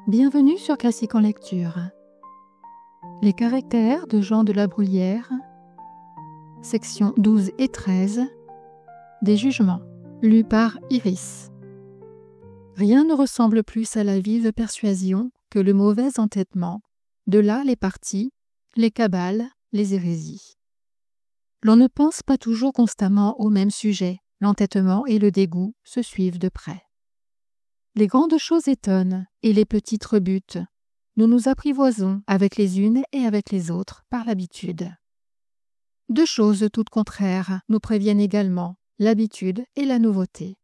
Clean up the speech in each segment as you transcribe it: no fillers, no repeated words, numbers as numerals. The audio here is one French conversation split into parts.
Bienvenue sur Classique en lecture. Les caractères de Jean de la Bruyère, sections 12 et 13, des jugements, lus par Iris. Rien ne ressemble plus à la vive persuasion que le mauvais entêtement, de là les partis, les cabales, les hérésies. L'on ne pense pas toujours constamment au même sujet, l'entêtement et le dégoût se suivent de près. Les grandes choses étonnent et les petites rebutent. Nous nous apprivoisons avec les unes et avec les autres par l'habitude. Deux choses toutes contraires nous préviennent également, l'habitude et la nouveauté.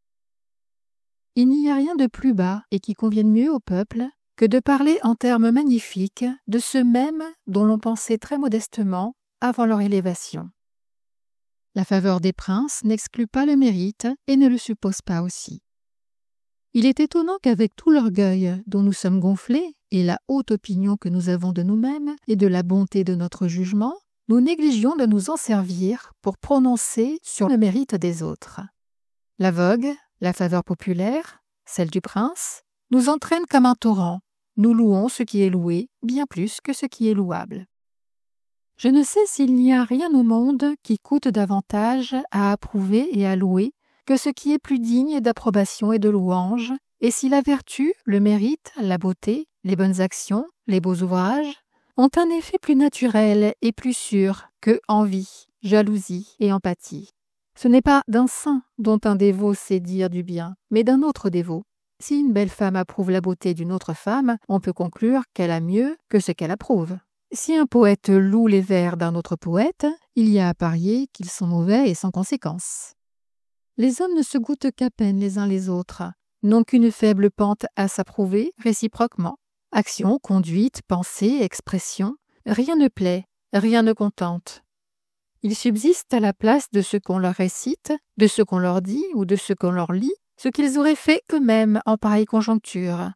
Il n'y a rien de plus bas et qui convienne mieux au peuple que de parler en termes magnifiques de ceux mêmes dont l'on pensait très modestement avant leur élévation. La faveur des princes n'exclut pas le mérite et ne le suppose pas aussi. Il est étonnant qu'avec tout l'orgueil dont nous sommes gonflés et la haute opinion que nous avons de nous-mêmes et de la bonté de notre jugement, nous négligions de nous en servir pour prononcer sur le mérite des autres. La vogue, la faveur populaire, celle du prince, nous entraîne comme un torrent. Nous louons ce qui est loué bien plus que ce qui est louable. Je ne sais s'il n'y a rien au monde qui coûte davantage à approuver et à louer que ce qui est plus digne d'approbation et de louange, et si la vertu, le mérite, la beauté, les bonnes actions, les beaux ouvrages, ont un effet plus naturel et plus sûr que envie, jalousie et empathie. Ce n'est pas d'un saint dont un dévot sait dire du bien, mais d'un autre dévot. Si une belle femme approuve la beauté d'une autre femme, on peut conclure qu'elle a mieux que ce qu'elle approuve. Si un poète loue les vers d'un autre poète, il y a à parier qu'ils sont mauvais et sans conséquence. Les hommes ne se goûtent qu'à peine les uns les autres, n'ont qu'une faible pente à s'approuver réciproquement. Action, conduite, pensée, expression, rien ne plaît, rien ne contente. Ils subsistent à la place de ce qu'on leur récite, de ce qu'on leur dit ou de ce qu'on leur lit, ce qu'ils auraient fait eux-mêmes en pareille conjoncture,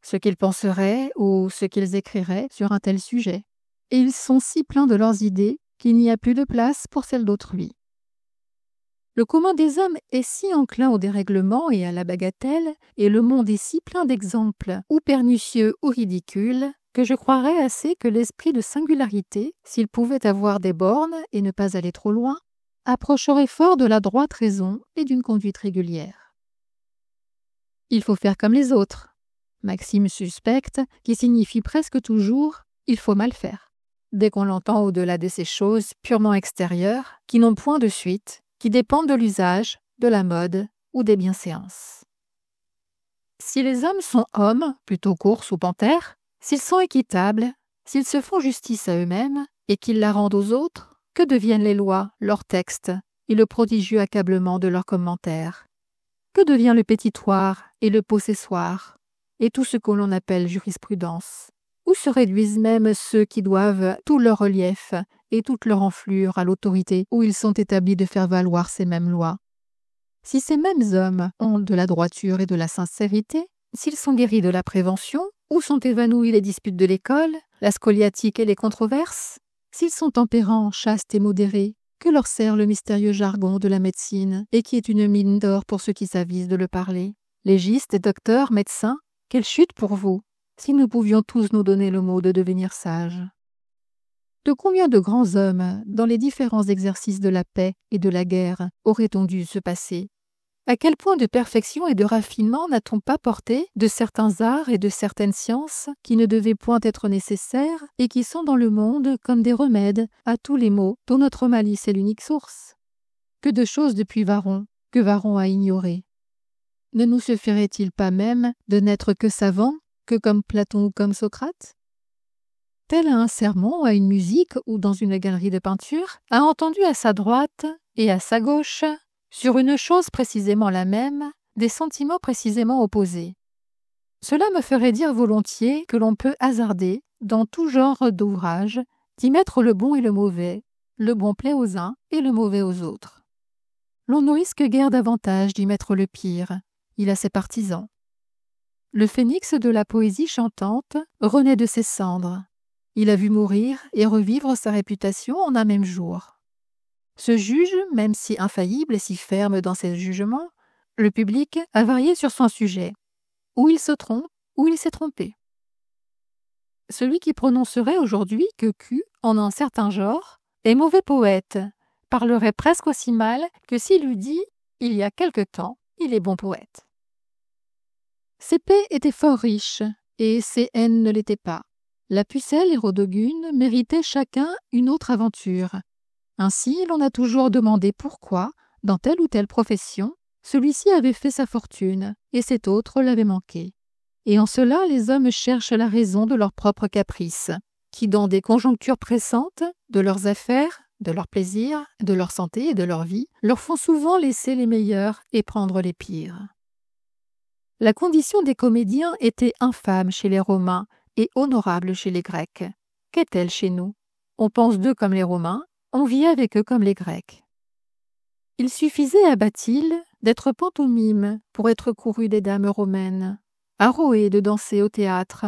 ce qu'ils penseraient ou ce qu'ils écriraient sur un tel sujet. Et ils sont si pleins de leurs idées qu'il n'y a plus de place pour celles d'autrui. Le commun des hommes est si enclin au dérèglement et à la bagatelle, et le monde est si plein d'exemples, ou pernicieux ou ridicules, que je croirais assez que l'esprit de singularité, s'il pouvait avoir des bornes et ne pas aller trop loin, approcherait fort de la droite raison et d'une conduite régulière. Il faut faire comme les autres. Maxime suspecte, qui signifie presque toujours « il faut mal faire », dès qu'on l'entend au-delà de ces choses purement extérieures, qui n'ont point de suite, qui dépendent de l'usage, de la mode ou des bienséances. Si les hommes sont hommes, plutôt qu'ours ou panthères, s'ils sont équitables, s'ils se font justice à eux-mêmes et qu'ils la rendent aux autres, que deviennent les lois, leurs textes et le prodigieux accablement de leurs commentaires? Que devient le pétitoire et le possessoire et tout ce que l'on appelle jurisprudence? Où se réduisent même ceux qui doivent tout leur relief et toute leur enflure à l'autorité où ils sont établis de faire valoir ces mêmes lois? Si ces mêmes hommes ont de la droiture et de la sincérité, s'ils sont guéris de la prévention, où sont évanouies les disputes de l'école, la scoliatique et les controverses? S'ils sont tempérants, chastes et modérés, que leur sert le mystérieux jargon de la médecine et qui est une mine d'or pour ceux qui s'avisent de le parler? Légistes, docteurs, médecins, quelle chute pour vous! Si nous pouvions tous nous donner le mot de devenir sages. De combien de grands hommes, dans les différents exercices de la paix et de la guerre, aurait-on dû se passer? À quel point de perfection et de raffinement n'a-t-on pas porté de certains arts et de certaines sciences qui ne devaient point être nécessaires et qui sont dans le monde comme des remèdes à tous les maux dont notre malice est l'unique source? Que de choses depuis Varron, que Varron a ignorées. Ne nous suffirait-il pas même de n'être que savants, que comme Platon ou comme Socrate? Tel à un sermon, à une musique ou dans une galerie de peinture, a entendu à sa droite et à sa gauche, sur une chose précisément la même, des sentiments précisément opposés. Cela me ferait dire volontiers que l'on peut hasarder, dans tout genre d'ouvrage, d'y mettre le bon et le mauvais, le bon plaît aux uns et le mauvais aux autres. L'on ne risque guère davantage d'y mettre le pire, il a ses partisans. Le phénix de la poésie chantante renaît de ses cendres. Il a vu mourir et revivre sa réputation en un même jour. Ce juge, même si infaillible et si ferme dans ses jugements, le public a varié sur son sujet. Ou il se trompe, ou il s'est trompé. celui qui prononcerait aujourd'hui que Q, en un certain genre, est mauvais poète, parlerait presque aussi mal que s'il eût dit, il y a quelque temps, il est bon poète. CP était fort riche, et CN ne l'était pas. La pucelle et Rodogune méritaient chacun une autre aventure. Ainsi, l'on a toujours demandé pourquoi, dans telle ou telle profession, celui-ci avait fait sa fortune, et cet autre l'avait manqué. Et en cela, les hommes cherchent la raison de leurs propres caprices, qui, dans des conjonctures pressantes, de leurs affaires, de leurs plaisirs, de leur santé et de leur vie, leur font souvent laisser les meilleurs et prendre les pires. La condition des comédiens était infâme chez les Romains et honorable chez les Grecs. Qu'est-elle chez nous? On pense d'eux comme les Romains, on vit avec eux comme les Grecs. Il suffisait à Bathile d'être pantomime pour être couru des dames romaines, à Roé de danser au théâtre,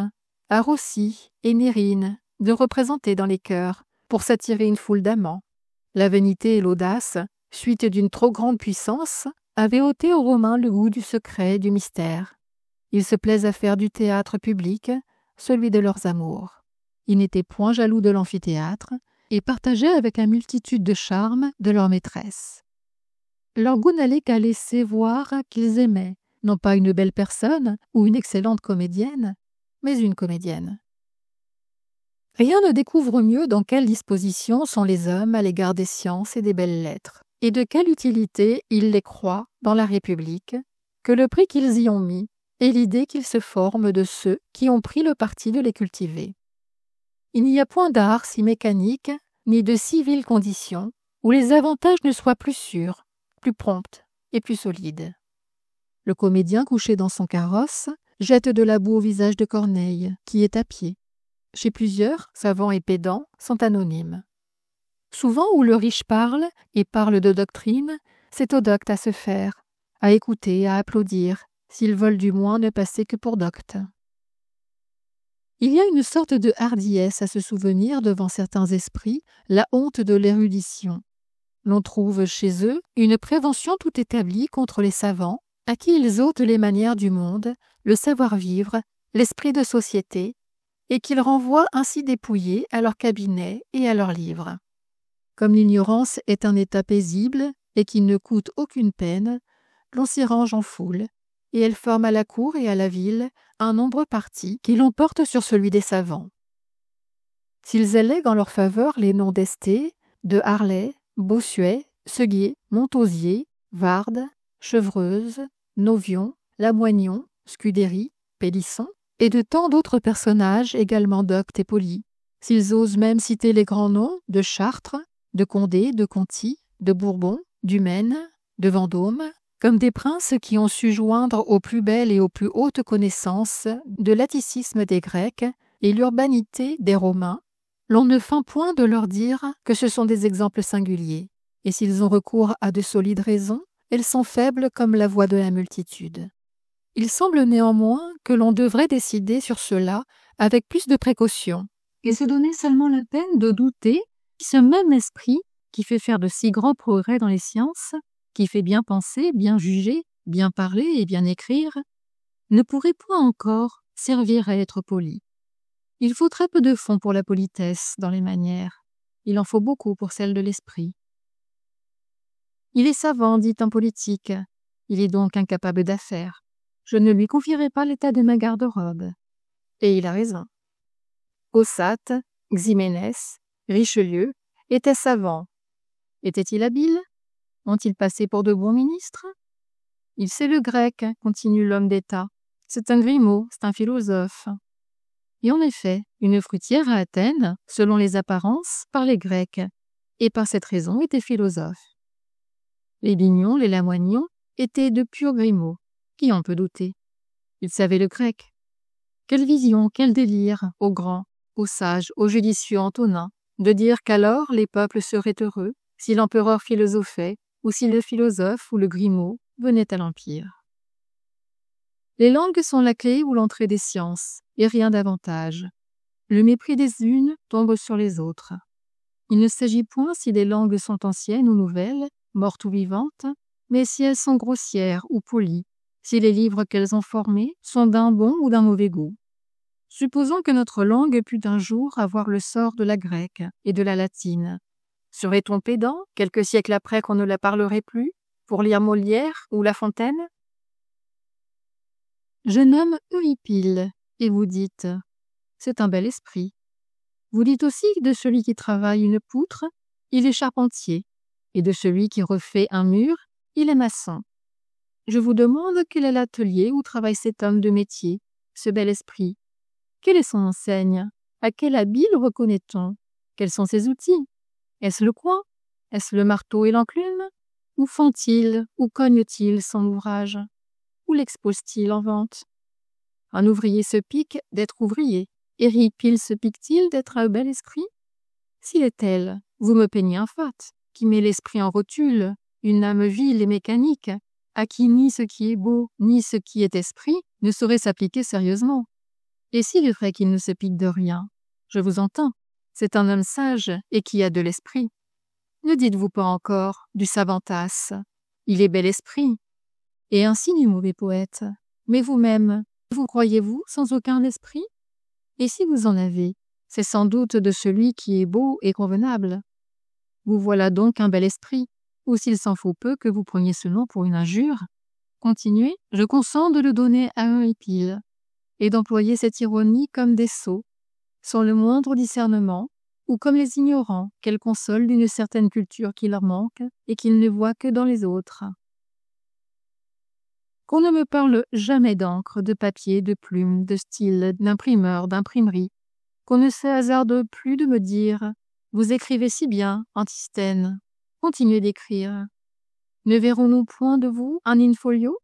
à Rossi et Nérine de représenter dans les chœurs pour s'attirer une foule d'amants. La vanité et l'audace, suite d'une trop grande puissance, avaient ôté aux Romains le goût du secret et du mystère. Ils se plaisent à faire du théâtre public celui de leurs amours. Ils n'étaient point jaloux de l'amphithéâtre et partageaient avec une multitude de charmes de leur maîtresse. Leur goût n'allait qu'à laisser voir qu'ils aimaient, non pas une belle personne ou une excellente comédienne, mais une comédienne. Rien ne découvre mieux dans quelle disposition sont les hommes à l'égard des sciences et des belles lettres, et de quelle utilité ils les croient dans la République, que le prix qu'ils y ont mis et l'idée qu'ils se forment de ceux qui ont pris le parti de les cultiver. Il n'y a point d'art si mécanique, ni de si viles conditions, où les avantages ne soient plus sûrs, plus prompts et plus solides. Le comédien couché dans son carrosse jette de la boue au visage de Corneille, qui est à pied. Chez plusieurs, savants et pédants sont anonymes. Souvent où le riche parle, et parle de doctrine, c'est au docte à se faire, à écouter, à applaudir, s'ils veulent du moins ne passer que pour doctes. Il y a une sorte de hardiesse à se souvenir devant certains esprits la honte de l'érudition. L'on trouve chez eux une prévention tout établie contre les savants, à qui ils ôtent les manières du monde, le savoir-vivre, l'esprit de société, et qu'ils renvoient ainsi dépouillés à leur cabinet et à leurs livres. Comme l'ignorance est un état paisible et qui ne coûte aucune peine, l'on s'y range en foule, et elle forme à la cour et à la ville un nombreux parti qui l'emporte sur celui des savants. S'ils élèguent en leur faveur les noms d'Estée, de Harlay, Bossuet, Seguier, Montausier, Varde, Chevreuse, Novion, Lamoignon, Scudéry, Pélisson, et de tant d'autres personnages également doctes et polis, s'ils osent même citer les grands noms de Chartres, de Condé, de Conti, de Bourbon, du Maine, de Vendôme, comme des princes qui ont su joindre aux plus belles et aux plus hautes connaissances de l'atticisme des Grecs et l'urbanité des Romains, l'on ne feint point de leur dire que ce sont des exemples singuliers, et s'ils ont recours à de solides raisons, elles sont faibles comme la voix de la multitude. Il semble néanmoins que l'on devrait décider sur cela avec plus de précaution, et se donner seulement la peine de douter si ce même esprit, qui fait faire de si grands progrès dans les sciences, qui fait bien penser, bien juger, bien parler et bien écrire, ne pourrait point encore servir à être poli. Il faut très peu de fond pour la politesse dans les manières, il en faut beaucoup pour celle de l'esprit. Il est savant, dit un politique, il est donc incapable d'affaires. Je ne lui confierai pas l'état de ma garde-robe. Et il a raison. Ossate, Ximénès, Richelieu étaient savants. Étaient-ils habiles? Ont-ils passé pour de bons ministres? Il sait le grec, continue l'homme d'État. C'est un Grimaud, c'est un philosophe. Et en effet, une fruitière à Athènes, selon les apparences, parlait grec, et par cette raison était philosophe. Les Lignons, les Lamoignons étaient de purs Grimaud. Qui en peut douter? Ils savaient le grec. Quelle vision, quel délire, aux grands, aux sages, aux judicieux Antonin, de dire qu'alors les peuples seraient heureux si l'empereur philosophait ou si le philosophe ou le Grimaud venait à l'empire. Les langues sont la clé ou l'entrée des sciences, et rien davantage. Le mépris des unes tombe sur les autres. Il ne s'agit point si les langues sont anciennes ou nouvelles, mortes ou vivantes, mais si elles sont grossières ou polies, si les livres qu'elles ont formés sont d'un bon ou d'un mauvais goût. Supposons que notre langue pût un jour avoir le sort de la grecque et de la latine. Serait-on pédant, quelques siècles après qu'on ne la parlerait plus, pour lire Molière ou La Fontaine? Je nomme Euripyle, et vous dites « c'est un bel esprit ». Vous dites aussi de celui qui travaille une poutre, il est charpentier, et de celui qui refait un mur, il est maçon. Je vous demande quel est l'atelier où travaille cet homme de métier, ce bel esprit. Quelle est son enseigne? À quel habit le reconnaît-on? Quels sont ses outils? Est-ce le coin? Est-ce le marteau et l'enclume? Où font-il, où cogne-t-il son ouvrage? Où l'expose-t-il en vente? Un ouvrier se pique d'être ouvrier. Euripyle se pique-t-il d'être un bel esprit? S'il est tel, vous me peignez un fat, qui met l'esprit en rotule, une âme vile et mécanique, à qui ni ce qui est beau, ni ce qui est esprit ne saurait s'appliquer sérieusement. Et s'il est vrai qu'il ne se pique de rien, je vous entends, c'est un homme sage et qui a de l'esprit. Ne dites-vous pas encore du savantasse, il est bel esprit, et ainsi du mauvais poète. Mais vous-même, vous croyez-vous sans aucun esprit? Et si vous en avez, c'est sans doute de celui qui est beau et convenable. Vous voilà donc un bel esprit, ou s'il s'en faut peu que vous preniez ce nom pour une injure. Continuez, je consens de le donner à Euripyle, et d'employer cette ironie comme des sots, sans le moindre discernement, ou comme les ignorants qu'elle console d'une certaine culture qui leur manque et qu'ils ne voient que dans les autres. Qu'on ne me parle jamais d'encre, de papier, de plume, de style, d'imprimeur, d'imprimerie, qu'on ne se hasarde plus de me dire « Vous écrivez si bien, Antisthène, continuez d'écrire. Ne verrons-nous point de vous un in-folio ?»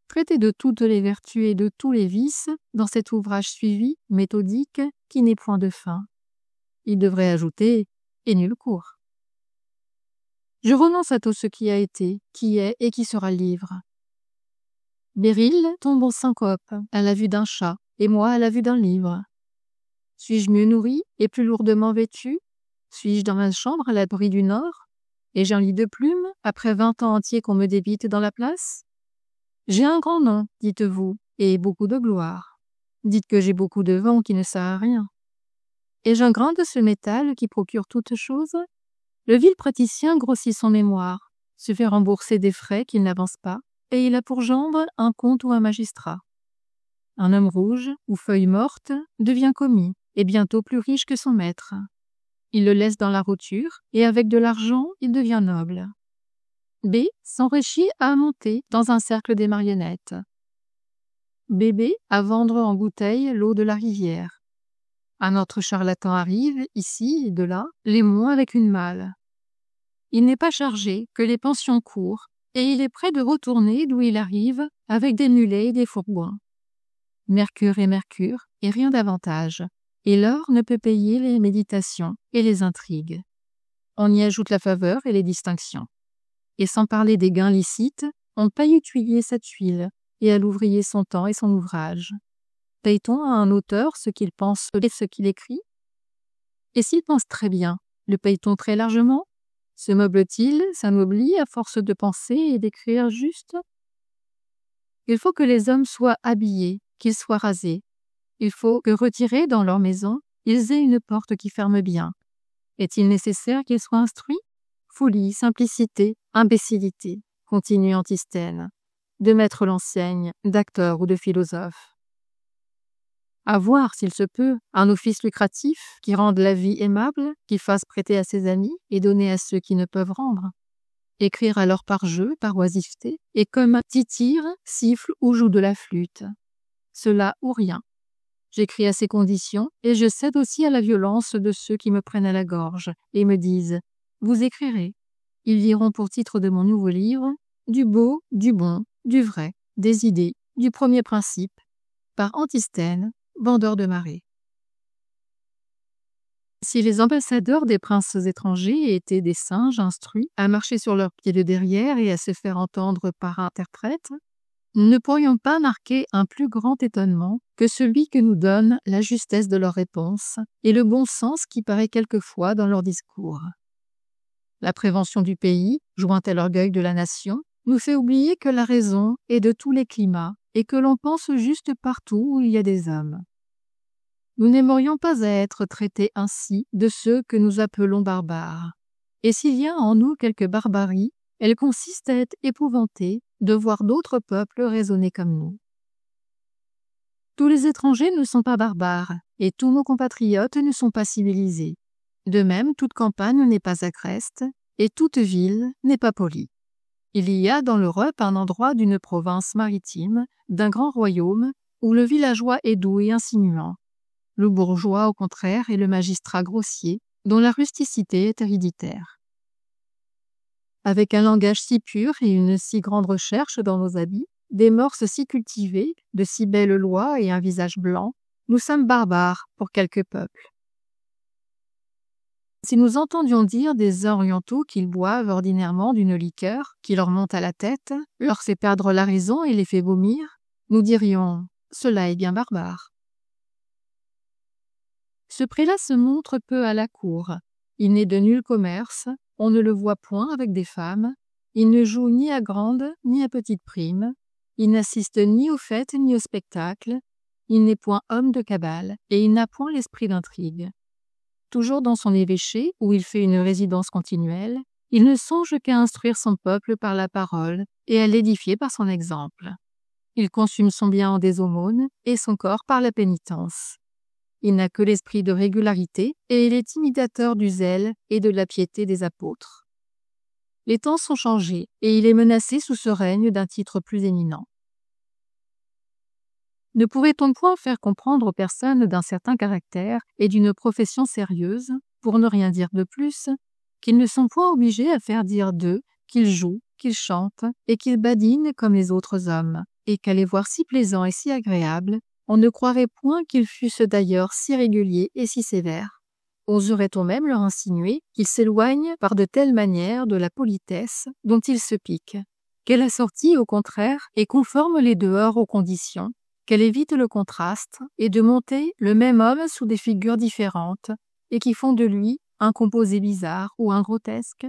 Traitez de toutes les vertus et de tous les vices dans cet ouvrage suivi, méthodique, qui n'est point de fin. Il devrait ajouter « et nul cours ». Je renonce à tout ce qui a été, qui est et qui sera livre. Béryl tombe en syncope à la vue d'un chat, et moi à la vue d'un livre. Suis-je mieux nourri et plus lourdement vêtu? Suis-je dans ma chambre à l'abri du nord? Ai-je un lit de plumes après 20 ans entiers qu'on me débite dans la place? J'ai un grand nom, dites-vous, et beaucoup de gloire. Dites que j'ai beaucoup de vent qui ne sert à rien. Ai-je un grain de ce métal qui procure toute chose? Le vil praticien grossit son mémoire, se fait rembourser des frais qu'il n'avance pas, et il a pour gendre un comte ou un magistrat. Un homme rouge ou feuille morte devient commis, et bientôt plus riche que son maître. Il le laisse dans la roture, et avec de l'argent, il devient noble. B s'enrichit à monter dans un cercle des marionnettes. Bébé à vendre en bouteille l'eau de la rivière. Un autre charlatan arrive, ici et de là, l'aimant avec une malle. Il n'est pas chargé que les pensions courent, et il est prêt de retourner d'où il arrive avec des mulets et des fourgons. Mercure, et rien davantage, et l'or ne peut payer les méditations et les intrigues. On y ajoute la faveur et les distinctions. Et sans parler des gains licites, on paye utiliser cette huile, et à l'ouvrier son temps et son ouvrage. Paye-t-on à un auteur ce qu'il pense et ce qu'il écrit? Et s'il pense très bien, le paye-t-on très largement? Se meuble-t-il, s'anoblit à force de penser et d'écrire juste? Il faut que les hommes soient habillés, qu'ils soient rasés. Il faut que, retirés dans leur maison, ils aient une porte qui ferme bien. Est-il nécessaire qu'ils soient instruits? Folie, simplicité, imbécilité, continue Antisthène, de mettre l'enseigne, d'acteur ou de philosophe. À voir, s'il se peut, un office lucratif qui rende la vie aimable, qui fasse prêter à ses amis et donner à ceux qui ne peuvent rendre. Écrire alors par jeu, par oisiveté, et comme titire, siffle ou joue de la flûte. Cela ou rien. J'écris à ces conditions et je cède aussi à la violence de ceux qui me prennent à la gorge et me disent « Vous écrirez ». Ils liront pour titre de mon nouveau livre « Du beau, du bon, du vrai, des idées, du premier principe » par Antisthène, vendeur de marée. Si les ambassadeurs des princes étrangers étaient des singes instruits à marcher sur leurs pieds de derrière et à se faire entendre par interprètes, nous ne pourrions pas marquer un plus grand étonnement que celui que nous donne la justesse de leurs réponses et le bon sens qui paraît quelquefois dans leurs discours. La prévention du pays, jointe à l'orgueil de la nation, nous fait oublier que la raison est de tous les climats et que l'on pense juste partout où il y a des hommes. Nous n'aimerions pas à être traités ainsi de ceux que nous appelons barbares. Et s'il y a en nous quelque barbarie, elle consiste à être épouvantés de voir d'autres peuples raisonner comme nous. Tous les étrangers ne sont pas barbares, et tous nos compatriotes ne sont pas civilisés. De même, toute campagne n'est pas agreste, et toute ville n'est pas polie. Il y a dans l'Europe un endroit d'une province maritime, d'un grand royaume, où le villageois est doux et insinuant. Le bourgeois, au contraire, est le magistrat grossier, dont la rusticité est héréditaire. Avec un langage si pur et une si grande recherche dans nos habits, des mœurs si cultivées, de si belles lois et un visage blanc, nous sommes barbares pour quelques peuples. Si nous entendions dire des orientaux qu'ils boivent ordinairement d'une liqueur qui leur monte à la tête, leur fait perdre la raison et les fait vomir, nous dirions « cela est bien barbare ». Ce prélat se montre peu à la cour. Il n'est de nul commerce, on ne le voit point avec des femmes, il ne joue ni à grande ni à petite prime, il n'assiste ni aux fêtes ni aux spectacles, il n'est point homme de cabale et il n'a point l'esprit d'intrigue. Toujours dans son évêché, où il fait une résidence continuelle, il ne songe qu'à instruire son peuple par la parole et à l'édifier par son exemple. Il consume son bien en des aumônes et son corps par la pénitence. Il n'a que l'esprit de régularité et il est imitateur du zèle et de la piété des apôtres. Les temps sont changés et il est menacé sous ce règne d'un titre plus éminent. Ne pourrait-on point faire comprendre aux personnes d'un certain caractère et d'une profession sérieuse, pour ne rien dire de plus, qu'ils ne sont point obligés à faire dire d'eux qu'ils jouent, qu'ils chantent et qu'ils badinent comme les autres hommes, et qu'à les voir si plaisants et si agréables, on ne croirait point qu'ils fussent d'ailleurs si réguliers et si sévères. Oserait-on même leur insinuer qu'ils s'éloignent par de telles manières de la politesse dont ils se piquent, qu'elle assortit au contraire et conforme les dehors aux conditions, qu'elle évite le contraste et de monter le même homme sous des figures différentes et qui font de lui un composé bizarre ou un grotesque?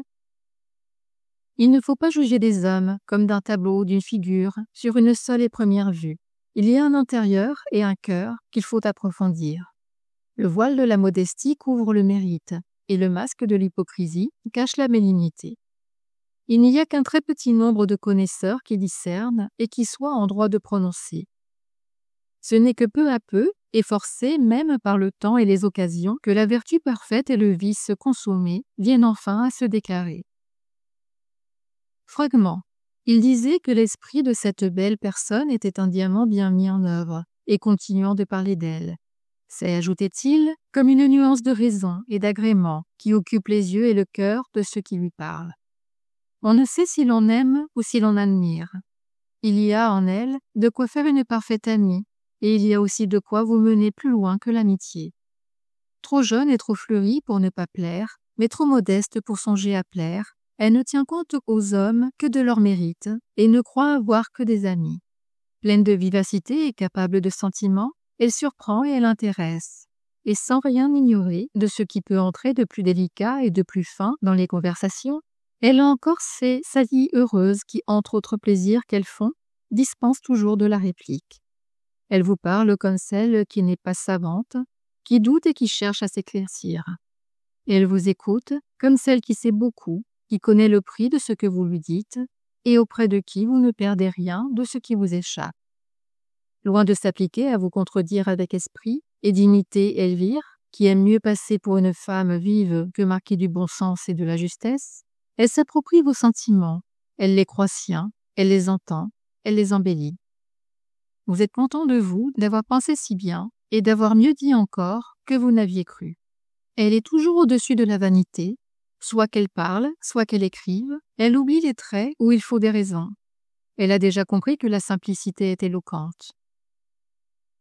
Il ne faut pas juger des hommes comme d'un tableau, d'une figure, sur une seule et première vue. Il y a un intérieur et un cœur qu'il faut approfondir. Le voile de la modestie couvre le mérite, et le masque de l'hypocrisie cache la malignité. Il n'y a qu'un très petit nombre de connaisseurs qui discernent et qui soient en droit de prononcer. Ce n'est que peu à peu, et forcé même par le temps et les occasions, que la vertu parfaite et le vice consommé viennent enfin à se déclarer. Fragment. Il disait que l'esprit de cette belle personne était un diamant bien mis en œuvre, et continuant de parler d'elle. C'est, ajoutait-il, comme une nuance de raison et d'agrément qui occupe les yeux et le cœur de ceux qui lui parlent. On ne sait si l'on aime ou si l'on admire. Il y a en elle de quoi faire une parfaite amie, et il y a aussi de quoi vous mener plus loin que l'amitié. Trop jeune et trop fleurie pour ne pas plaire, mais trop modeste pour songer à plaire, elle ne tient compte aux hommes que de leurs mérites et ne croit avoir que des amis. Pleine de vivacité et capable de sentiments, elle surprend et elle intéresse, et sans rien ignorer de ce qui peut entrer de plus délicat et de plus fin dans les conversations, elle a encore ces saillies heureuses qui, entre autres plaisirs qu'elles font, dispensent toujours de la réplique. Elle vous parle comme celle qui n'est pas savante, qui doute et qui cherche à s'éclaircir. Et elle vous écoute comme celle qui sait beaucoup, qui connaît le prix de ce que vous lui dites, et auprès de qui vous ne perdez rien de ce qui vous échappe. Loin de s'appliquer à vous contredire avec esprit et d'imiter Elvire, qui aime mieux passer pour une femme vive que marquée du bon sens et de la justesse, elle s'approprie vos sentiments, elle les croit siens, elle les entend, elle les embellit. Vous êtes content de vous d'avoir pensé si bien et d'avoir mieux dit encore que vous n'aviez cru. Elle est toujours au-dessus de la vanité, soit qu'elle parle, soit qu'elle écrive, elle oublie les traits où il faut des raisons. Elle a déjà compris que la simplicité est éloquente.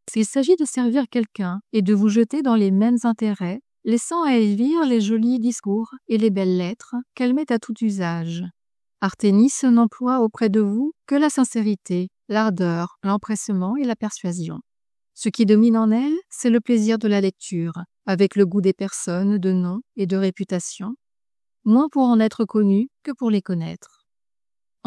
S'il s'agit de servir quelqu'un et de vous jeter dans les mêmes intérêts, laissant à Elvire les jolis discours et les belles lettres qu'elle met à tout usage. Artémis n'emploie auprès de vous que la sincérité, l'ardeur, l'empressement et la persuasion. Ce qui domine en elle, c'est le plaisir de la lecture, avec le goût des personnes, de nom et de réputation, moins pour en être connue que pour les connaître.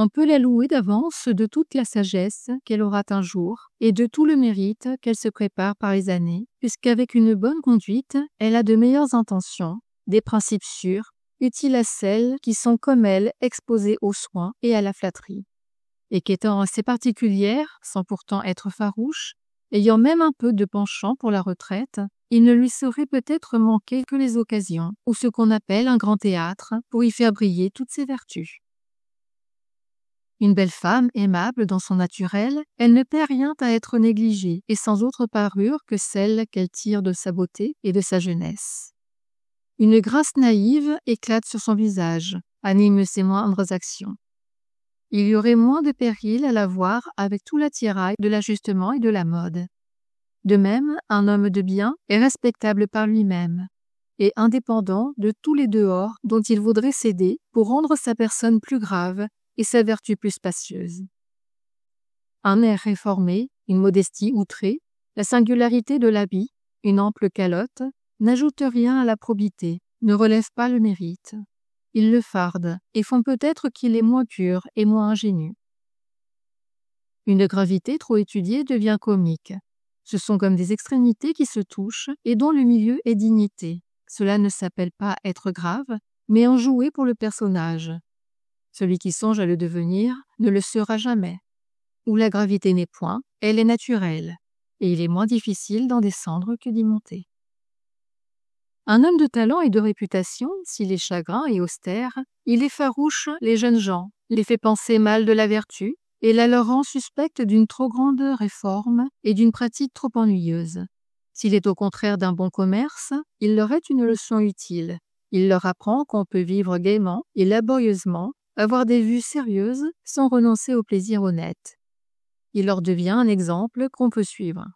On peut la louer d'avance de toute la sagesse qu'elle aura un jour et de tout le mérite qu'elle se prépare par les années, puisqu'avec une bonne conduite, elle a de meilleures intentions, des principes sûrs, utiles à celles qui sont comme elle exposées aux soins et à la flatterie, et qu'étant assez particulière, sans pourtant être farouche, ayant même un peu de penchant pour la retraite, il ne lui saurait peut-être manquer que les occasions, ou ce qu'on appelle un grand théâtre, pour y faire briller toutes ses vertus. Une belle femme, aimable dans son naturel, elle ne perd rien à être négligée et sans autre parure que celle qu'elle tire de sa beauté et de sa jeunesse. Une grâce naïve éclate sur son visage, anime ses moindres actions. Il y aurait moins de péril à la voir avec tout l'attirail de l'ajustement et de la mode. De même, un homme de bien est respectable par lui-même et indépendant de tous les dehors dont il voudrait céder pour rendre sa personne plus grave et sa vertu plus spacieuse. Un air réformé, une modestie outrée, la singularité de l'habit, une ample calotte, n'ajoutent rien à la probité, ne relèvent pas le mérite. Ils le fardent et font peut-être qu'il est moins pur et moins ingénu. Une gravité trop étudiée devient comique. Ce sont comme des extrémités qui se touchent et dont le milieu est dignité. Cela ne s'appelle pas être grave, mais en jouer pour le personnage. Celui qui songe à le devenir ne le sera jamais. Où la gravité n'est point, elle est naturelle, et il est moins difficile d'en descendre que d'y monter. Un homme de talent et de réputation, s'il est chagrin et austère, il effarouche les jeunes gens, les fait penser mal de la vertu, et la leur rend suspecte d'une trop grande réforme et d'une pratique trop ennuyeuse. S'il est au contraire d'un bon commerce, il leur est une leçon utile. Il leur apprend qu'on peut vivre gaiement et laborieusement, avoir des vues sérieuses sans renoncer au plaisir honnête. Il leur devient un exemple qu'on peut suivre.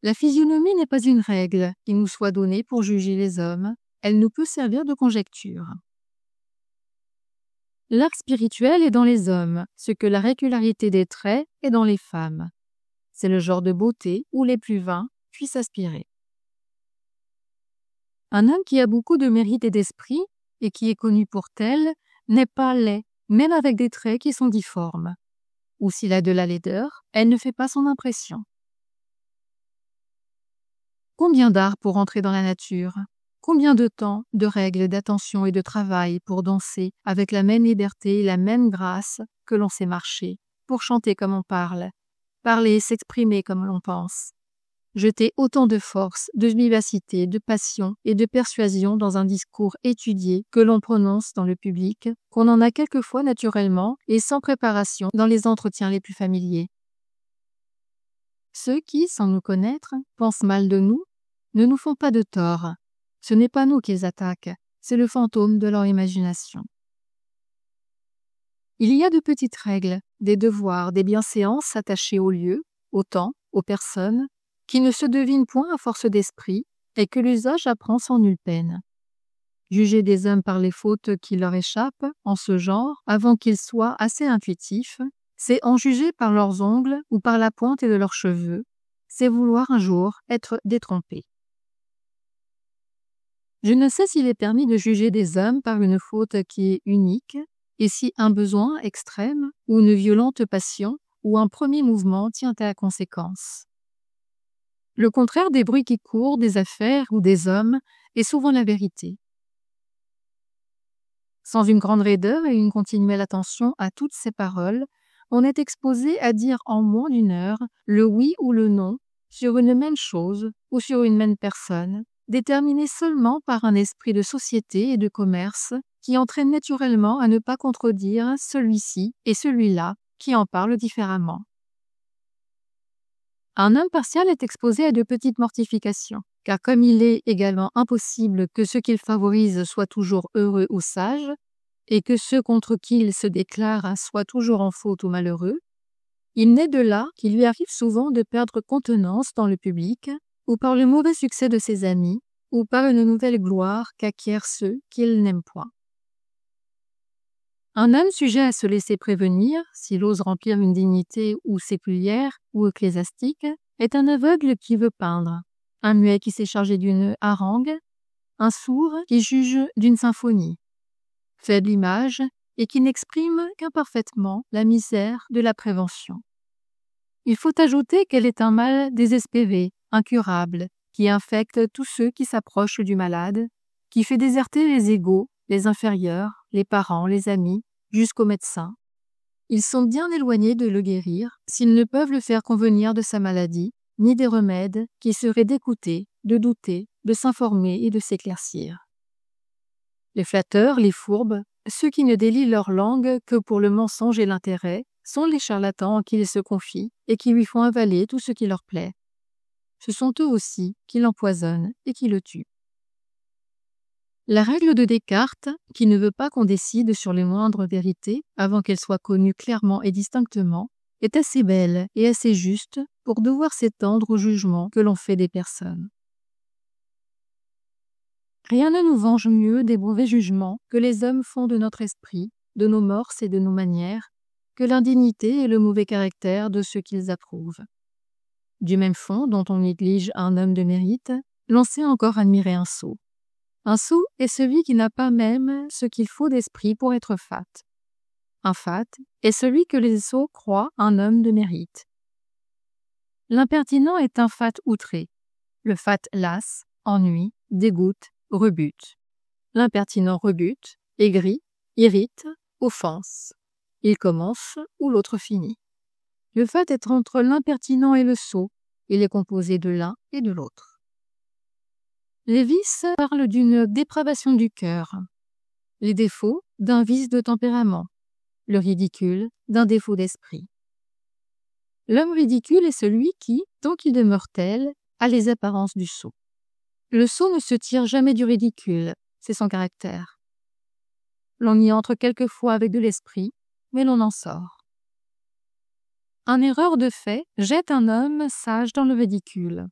La physionomie n'est pas une règle qui nous soit donnée pour juger les hommes, elle nous peut servir de conjecture. L'art spirituel est dans les hommes, ce que la régularité des traits est dans les femmes. C'est le genre de beauté où les plus vains puissent aspirer. Un homme qui a beaucoup de mérite et d'esprit, et qui est connu pour tel, n'est pas laid, même avec des traits qui sont difformes. Ou s'il a de la laideur, elle ne fait pas son impression. Combien d'art pour entrer dans la nature? Combien de temps, de règles, d'attention et de travail pour danser avec la même liberté et la même grâce que l'on sait marcher, pour chanter comme on parle, parler et s'exprimer comme l'on pense. Jeter autant de force, de vivacité, de passion et de persuasion dans un discours étudié que l'on prononce dans le public, qu'on en a quelquefois naturellement et sans préparation dans les entretiens les plus familiers. Ceux qui, sans nous connaître, pensent mal de nous, ne nous font pas de tort. Ce n'est pas nous qu'ils attaquent, c'est le fantôme de leur imagination. Il y a de petites règles, des devoirs, des bienséances attachées au lieu, au temps, aux personnes, qui ne se devinent point à force d'esprit et que l'usage apprend sans nulle peine. Juger des hommes par les fautes qui leur échappent, en ce genre, avant qu'ils soient assez intuitifs, c'est en juger par leurs ongles ou par la pointe de leurs cheveux, c'est vouloir un jour être détrompé. Je ne sais s'il est permis de juger des hommes par une faute qui est unique, et si un besoin extrême, ou une violente passion, ou un premier mouvement tient à la conséquence. Le contraire des bruits qui courent, des affaires ou des hommes, est souvent la vérité. Sans une grande raideur et une continuelle attention à toutes ces paroles, on est exposé à dire en moins d'une heure le oui ou le non sur une même chose ou sur une même personne, déterminé seulement par un esprit de société et de commerce qui entraîne naturellement à ne pas contredire celui-ci et celui-là qui en parlent différemment. Un homme partial est exposé à de petites mortifications, car comme il est également impossible que ceux qu'il favorise soient toujours heureux ou sages, et que ceux contre qui il se déclare soient toujours en faute ou malheureux, il naît de là qu'il lui arrive souvent de perdre contenance dans le public, ou par le mauvais succès de ses amis, ou par une nouvelle gloire qu'acquièrent ceux qu'il n'aime point. Un homme sujet à se laisser prévenir, s'il ose remplir une dignité ou séculière ou ecclésiastique, est un aveugle qui veut peindre, un muet qui s'est chargé d'une harangue, un sourd qui juge d'une symphonie. Faible image, et qui n'exprime qu'imparfaitement la misère de la prévention. Il faut ajouter qu'elle est un mal désespéré, incurable, qui infecte tous ceux qui s'approchent du malade, qui fait déserter les égaux, les inférieurs, les parents, les amis, jusqu'aux médecins. Ils sont bien éloignés de le guérir s'ils ne peuvent le faire convenir de sa maladie, ni des remèdes qui seraient d'écouter, de douter, de s'informer et de s'éclaircir. Les flatteurs, les fourbes, ceux qui ne délient leur langue que pour le mensonge et l'intérêt, sont les charlatans en qui il se confie et qui lui font avaler tout ce qui leur plaît. Ce sont eux aussi qui l'empoisonnent et qui le tuent. La règle de Descartes, qui ne veut pas qu'on décide sur les moindres vérités avant qu'elles soient connues clairement et distinctement, est assez belle et assez juste pour devoir s'étendre au jugement que l'on fait des personnes. Rien ne nous venge mieux des mauvais jugements que les hommes font de notre esprit, de nos mœurs et de nos manières, que l'indignité et le mauvais caractère de ceux qu'ils approuvent. Du même fond dont on néglige un homme de mérite, l'on sait encore admirer un sot. Un sot est celui qui n'a pas même ce qu'il faut d'esprit pour être fat. Un fat est celui que les sots croient un homme de mérite. L'impertinent est un fat outré. Le fat lasse, ennuie, dégoûte, rebute. L'impertinent rebute, aigrit, irrite, offense. Il commence où l'autre finit. Le fat est entre l'impertinent et le sot. Il est composé de l'un et de l'autre. Lévis parle d'une dépravation du cœur, les défauts d'un vice de tempérament, le ridicule d'un défaut d'esprit. L'homme ridicule est celui qui, tant qu'il demeure tel, a les apparences du sot. Le sot ne se tire jamais du ridicule, c'est son caractère. L'on y entre quelquefois avec de l'esprit, mais l'on en sort. Un erreur de fait jette un homme sage dans le ridicule.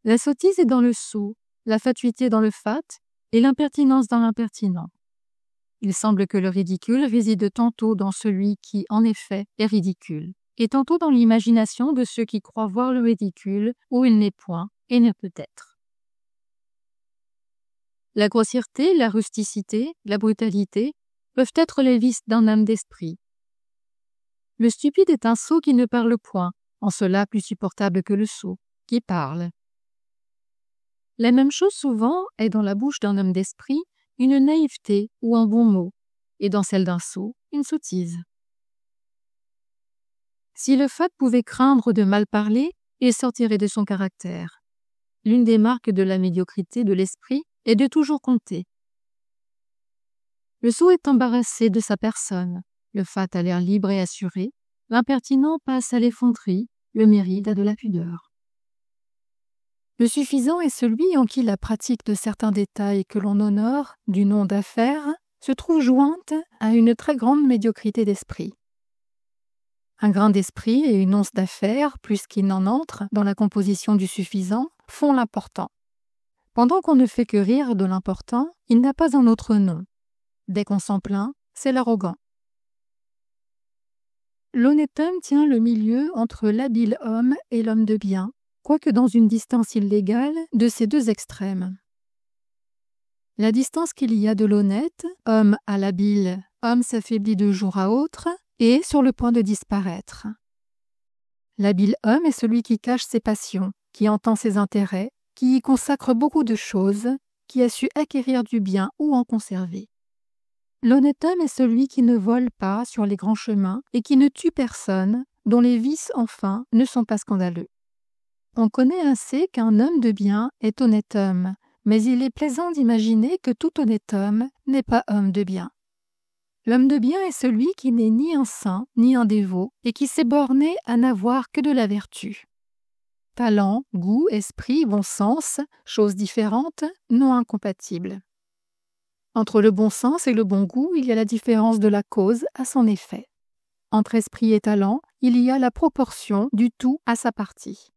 La sottise est dans le sot, la fatuité dans le fat et l'impertinence dans l'impertinent. Il semble que le ridicule réside tantôt dans celui qui, en effet, est ridicule, et tantôt dans l'imagination de ceux qui croient voir le ridicule où il n'est point et ne peut être. La grossièreté, la rusticité, la brutalité peuvent être les vices d'un homme d'esprit. Le stupide est un sot qui ne parle point, en cela plus supportable que le sot, qui parle. La même chose souvent est dans la bouche d'un homme d'esprit une naïveté ou un bon mot, et dans celle d'un sot, une sottise. Si le fat pouvait craindre de mal parler, il sortirait de son caractère. L'une des marques de la médiocrité de l'esprit est de toujours compter. Le sot est embarrassé de sa personne, le fat a l'air libre et assuré, l'impertinent passe à l'effronterie, le mérite a de la pudeur. Le suffisant est celui en qui la pratique de certains détails que l'on honore du nom d'affaires se trouve jointe à une très grande médiocrité d'esprit. Un grain d'esprit et une once d'affaires, plus qu'il n'en entre dans la composition du suffisant, font l'important. Pendant qu'on ne fait que rire de l'important, il n'a pas un autre nom. Dès qu'on s'en plaint, c'est l'arrogant. L'honnête homme tient le milieu entre l'habile homme et l'homme de bien, quoique dans une distance illégale de ces deux extrêmes. La distance qu'il y a de l'honnête, homme à l'habile, homme s'affaiblit de jour à autre, et est sur le point de disparaître. L'habile homme est celui qui cache ses passions, qui entend ses intérêts, qui y consacre beaucoup de choses, qui a su acquérir du bien ou en conserver. L'honnête homme est celui qui ne vole pas sur les grands chemins et qui ne tue personne, dont les vices, enfin, ne sont pas scandaleux. On connaît assez qu'un homme de bien est honnête homme, mais il est plaisant d'imaginer que tout honnête homme n'est pas homme de bien. L'homme de bien est celui qui n'est ni un saint ni un dévot et qui s'est borné à n'avoir que de la vertu. Talent, goût, esprit, bon sens, choses différentes, non incompatibles. Entre le bon sens et le bon goût, il y a la différence de la cause à son effet. Entre esprit et talent, il y a la proportion du tout à sa partie.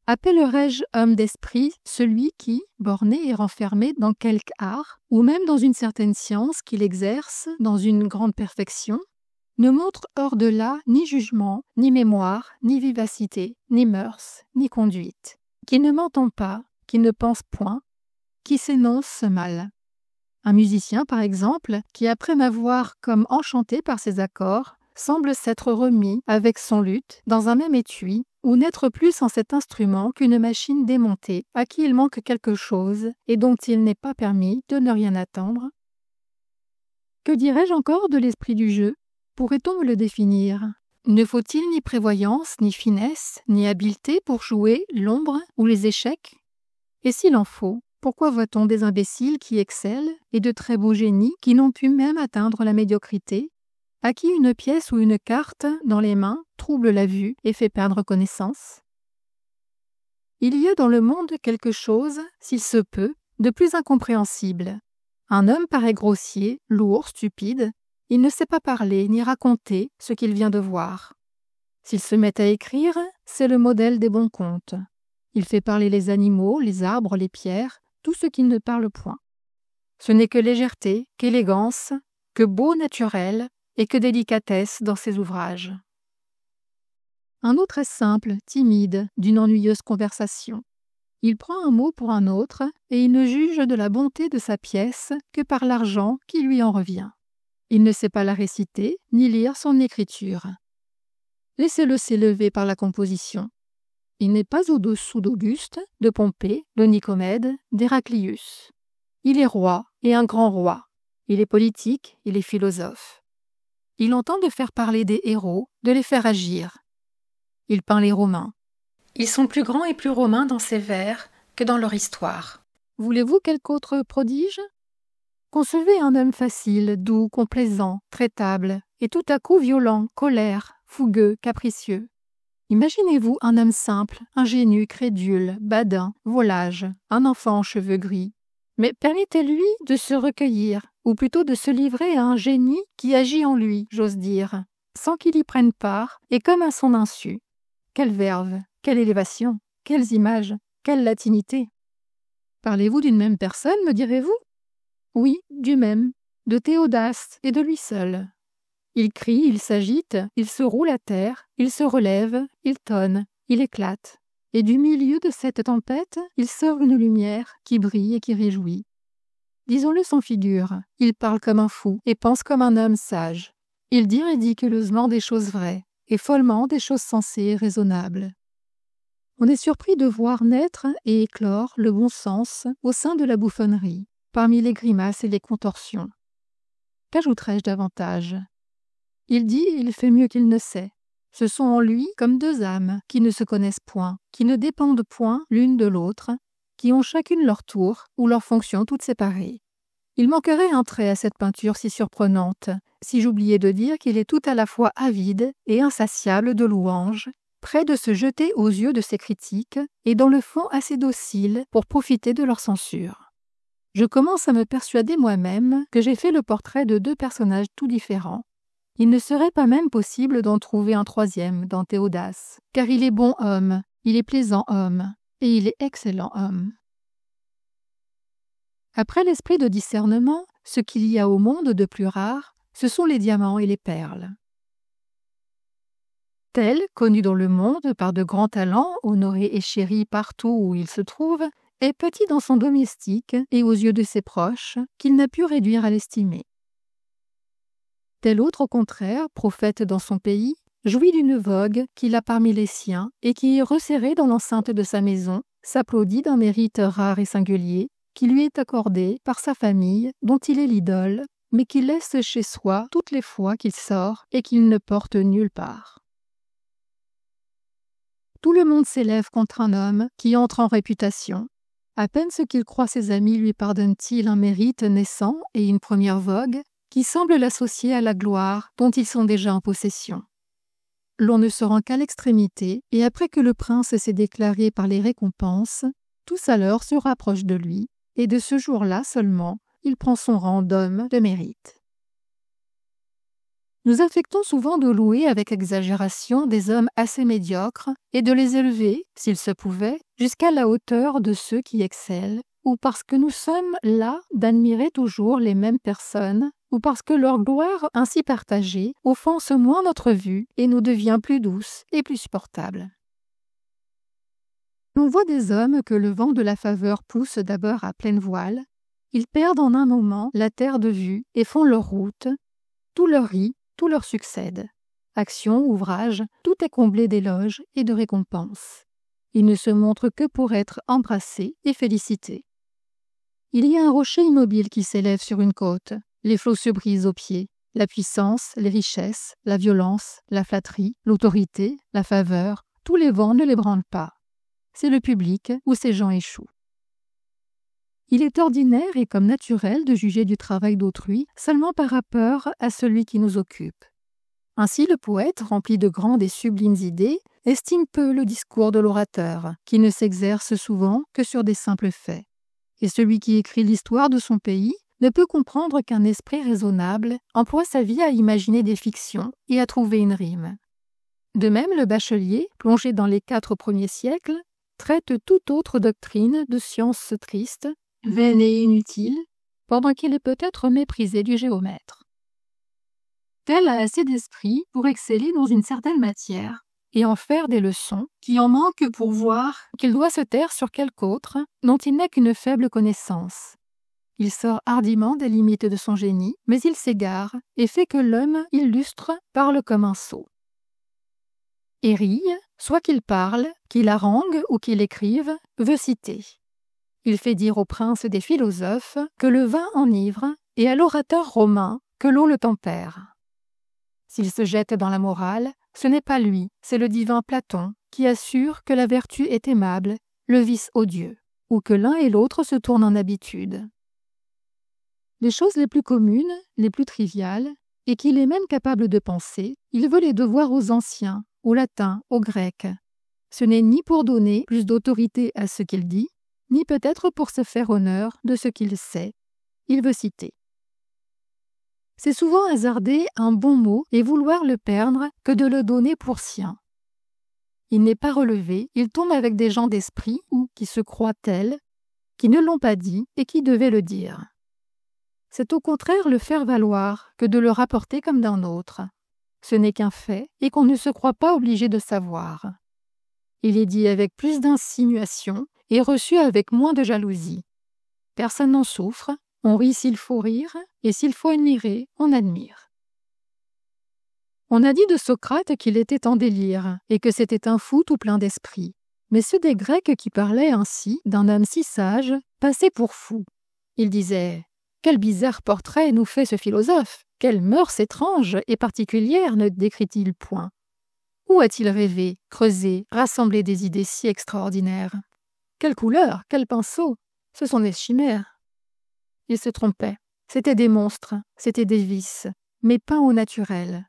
Appellerais-je homme d'esprit celui qui, borné et renfermé dans quelque art, ou même dans une certaine science qu'il exerce dans une grande perfection, ne montre hors de là ni jugement, ni mémoire, ni vivacité, ni mœurs, ni conduite, qui ne m'entend pas, qui ne pense point, qui s'énonce mal. Un musicien, par exemple, qui après m'avoir comme enchanté par ses accords, semble s'être remis avec son luth dans un même étui, ou n'être plus en cet instrument qu'une machine démontée, à qui il manque quelque chose et dont il n'est pas permis de ne rien attendre. Que dirais-je encore de l'esprit du jeu? Pourrait-on me le définir? Ne faut-il ni prévoyance, ni finesse, ni habileté pour jouer l'ombre ou les échecs? Et s'il en faut, pourquoi voit-on des imbéciles qui excellent et de très beaux génies qui n'ont pu même atteindre la médiocrité, à qui une pièce ou une carte dans les mains trouble la vue et fait perdre connaissance? Il y a dans le monde quelque chose, s'il se peut, de plus incompréhensible. Un homme paraît grossier, lourd, stupide. Il ne sait pas parler ni raconter ce qu'il vient de voir. S'il se met à écrire, c'est le modèle des bons contes. Il fait parler les animaux, les arbres, les pierres, tout ce qui ne parle point. Ce n'est que légèreté, qu'élégance, que beau naturel et que délicatesse dans ses ouvrages. Un autre est simple, timide, d'une ennuyeuse conversation. Il prend un mot pour un autre et il ne juge de la bonté de sa pièce que par l'argent qui lui en revient. Il ne sait pas la réciter ni lire son écriture. Laissez-le s'élever par la composition. Il n'est pas au-dessous d'Auguste, de Pompée, de Nicomède, d'Héraclius. Il est roi et un grand roi. Il est politique, il est philosophe. Il entend de faire parler des héros, de les faire agir. Il peint les Romains. Ils sont plus grands et plus romains dans ses vers que dans leur histoire. Voulez-vous quelque autre prodige? Concevez un homme facile, doux, complaisant, traitable, et tout à coup violent, colère, fougueux, capricieux. Imaginez-vous un homme simple, ingénu, crédule, badin, volage, un enfant aux cheveux gris. Mais permettez-lui de se recueillir, ou plutôt de se livrer à un génie qui agit en lui, j'ose dire, sans qu'il y prenne part, et comme à son insu. Quelle verve, quelle élévation, quelles images, quelle latinité! Parlez-vous d'une même personne, me direz-vous? Oui, du même, de Théodaste et de lui seul. Il crie, il s'agite, il se roule à terre, il se relève, il tonne, il éclate. Et du milieu de cette tempête, il sort une lumière qui brille et qui réjouit. Disons-le sans figure, il parle comme un fou et pense comme un homme sage. Il dit ridiculeusement des choses vraies et follement des choses sensées et raisonnables. On est surpris de voir naître et éclore le bon sens au sein de la bouffonnerie, parmi les grimaces et les contorsions. Qu'ajouterais-je davantage? Il dit et il fait mieux qu'il ne sait. Ce sont en lui comme deux âmes qui ne se connaissent point, qui ne dépendent point l'une de l'autre, qui ont chacune leur tour ou leur fonction toutes séparées. Il manquerait un trait à cette peinture si surprenante, si j'oubliais de dire qu'il est tout à la fois avide et insatiable de louanges, prêt de se jeter aux yeux de ses critiques et dans le fond assez docile pour profiter de leur censure. Je commence à me persuader moi-même que j'ai fait le portrait de deux personnages tout différents. Il ne serait pas même possible d'en trouver un troisième dans Théodaste, car il est bon homme, il est plaisant homme, et il est excellent homme. Après l'esprit de discernement, ce qu'il y a au monde de plus rare, ce sont les diamants et les perles. Tel, connu dans le monde par de grands talents, honoré et chéri partout où il se trouve, est petit dans son domestique et aux yeux de ses proches, qu'il n'a pu réduire à l'estimer. Tel autre, au contraire, prophète dans son pays, jouit d'une vogue qu'il a parmi les siens et qui, resserré dans l'enceinte de sa maison, s'applaudit d'un mérite rare et singulier qui lui est accordé par sa famille dont il est l'idole, mais qu'il laisse chez soi toutes les fois qu'il sort et qu'il ne porte nulle part. Tout le monde s'élève contre un homme qui entre en réputation. À peine ce qu'il croit ses amis lui pardonnent-ils un mérite naissant et une première vogue, qui semble l'associer à la gloire dont ils sont déjà en possession. L'on ne se rend qu'à l'extrémité, et après que le prince s'est déclaré par les récompenses, tous alors se rapprochent de lui, et de ce jour-là seulement, il prend son rang d'homme de mérite. Nous affectons souvent de louer avec exagération des hommes assez médiocres et de les élever, s'il se pouvait, jusqu'à la hauteur de ceux qui excellent, ou parce que nous sommes là d'admirer toujours les mêmes personnes, ou parce que leur gloire ainsi partagée offense moins notre vue et nous devient plus douce et plus supportable. On voit des hommes que le vent de la faveur pousse d'abord à pleine voile, Ils perdent en un moment la terre de vue et font leur route. Tout leur rit, tout leur succède. Action, ouvrage, tout est comblé d'éloges et de récompenses. Ils ne se montrent que pour être embrassés et félicités. Il y a un rocher immobile qui s'élève sur une côte. Les flots se brisent aux pieds. La puissance, les richesses, la violence, la flatterie, l'autorité, la faveur, tous les vents ne l'ébranlent pas. C'est le public où ces gens échouent. Il est ordinaire et comme naturel de juger du travail d'autrui seulement par rapport à celui qui nous occupe. Ainsi, le poète, rempli de grandes et sublimes idées, estime peu le discours de l'orateur, qui ne s'exerce souvent que sur des simples faits. Et celui qui écrit l'histoire de son pays ne peut comprendre qu'un esprit raisonnable emploie sa vie à imaginer des fictions et à trouver une rime. De même, le bachelier, plongé dans les 4 premiers siècles, traite toute autre doctrine de science triste, vaine et inutile, pendant qu'il est peut-être méprisé du géomètre. Tel a assez d'esprit pour exceller dans une certaine matière et en faire des leçons qui en manquent pour voir qu'il doit se taire sur quelque autre dont il n'a qu'une faible connaissance. Il sort hardiment des limites de son génie, mais il s'égare et fait que l'homme illustre parle comme un sot. Hérille, soit qu'il parle, qu'il harangue ou qu'il écrive, veut citer. Il fait dire au prince des philosophes que le vin enivre et à l'orateur romain que l'eau le tempère. S'il se jette dans la morale, ce n'est pas lui, c'est le divin Platon qui assure que la vertu est aimable, le vice odieux, ou que l'un et l'autre se tournent en habitude. Les choses les plus communes, les plus triviales, et qu'il est même capable de penser, il veut les devoir aux anciens, aux latins, aux grecs. Ce n'est ni pour donner plus d'autorité à ce qu'il dit, ni peut-être pour se faire honneur de ce qu'il sait. Il veut citer. C'est souvent hasarder un bon mot et vouloir le perdre que de le donner pour sien. Il n'est pas relevé, il tombe avec des gens d'esprit ou qui se croient tels, qui ne l'ont pas dit et qui devaient le dire. C'est au contraire le faire valoir que de le rapporter comme d'un autre. Ce n'est qu'un fait et qu'on ne se croit pas obligé de savoir. Il est dit avec plus d'insinuation et reçu avec moins de jalousie. Personne n'en souffre, on rit s'il faut rire, et s'il faut admirer, on admire. On a dit de Socrate qu'il était en délire, et que c'était un fou tout plein d'esprit. Mais ceux des Grecs qui parlaient ainsi d'un homme si sage passaient pour fou. Ils disaient « Quel bizarre portrait nous fait ce philosophe! Quelles mœurs étranges et particulières ne décrit-il point! Où a-t-il rêvé, creusé, rassemblé des idées si extraordinaires? Quelle couleur, quel pinceau! Ce sont des chimères! » Ils se trompaient. C'étaient des monstres, c'étaient des vices, mais peints au naturel.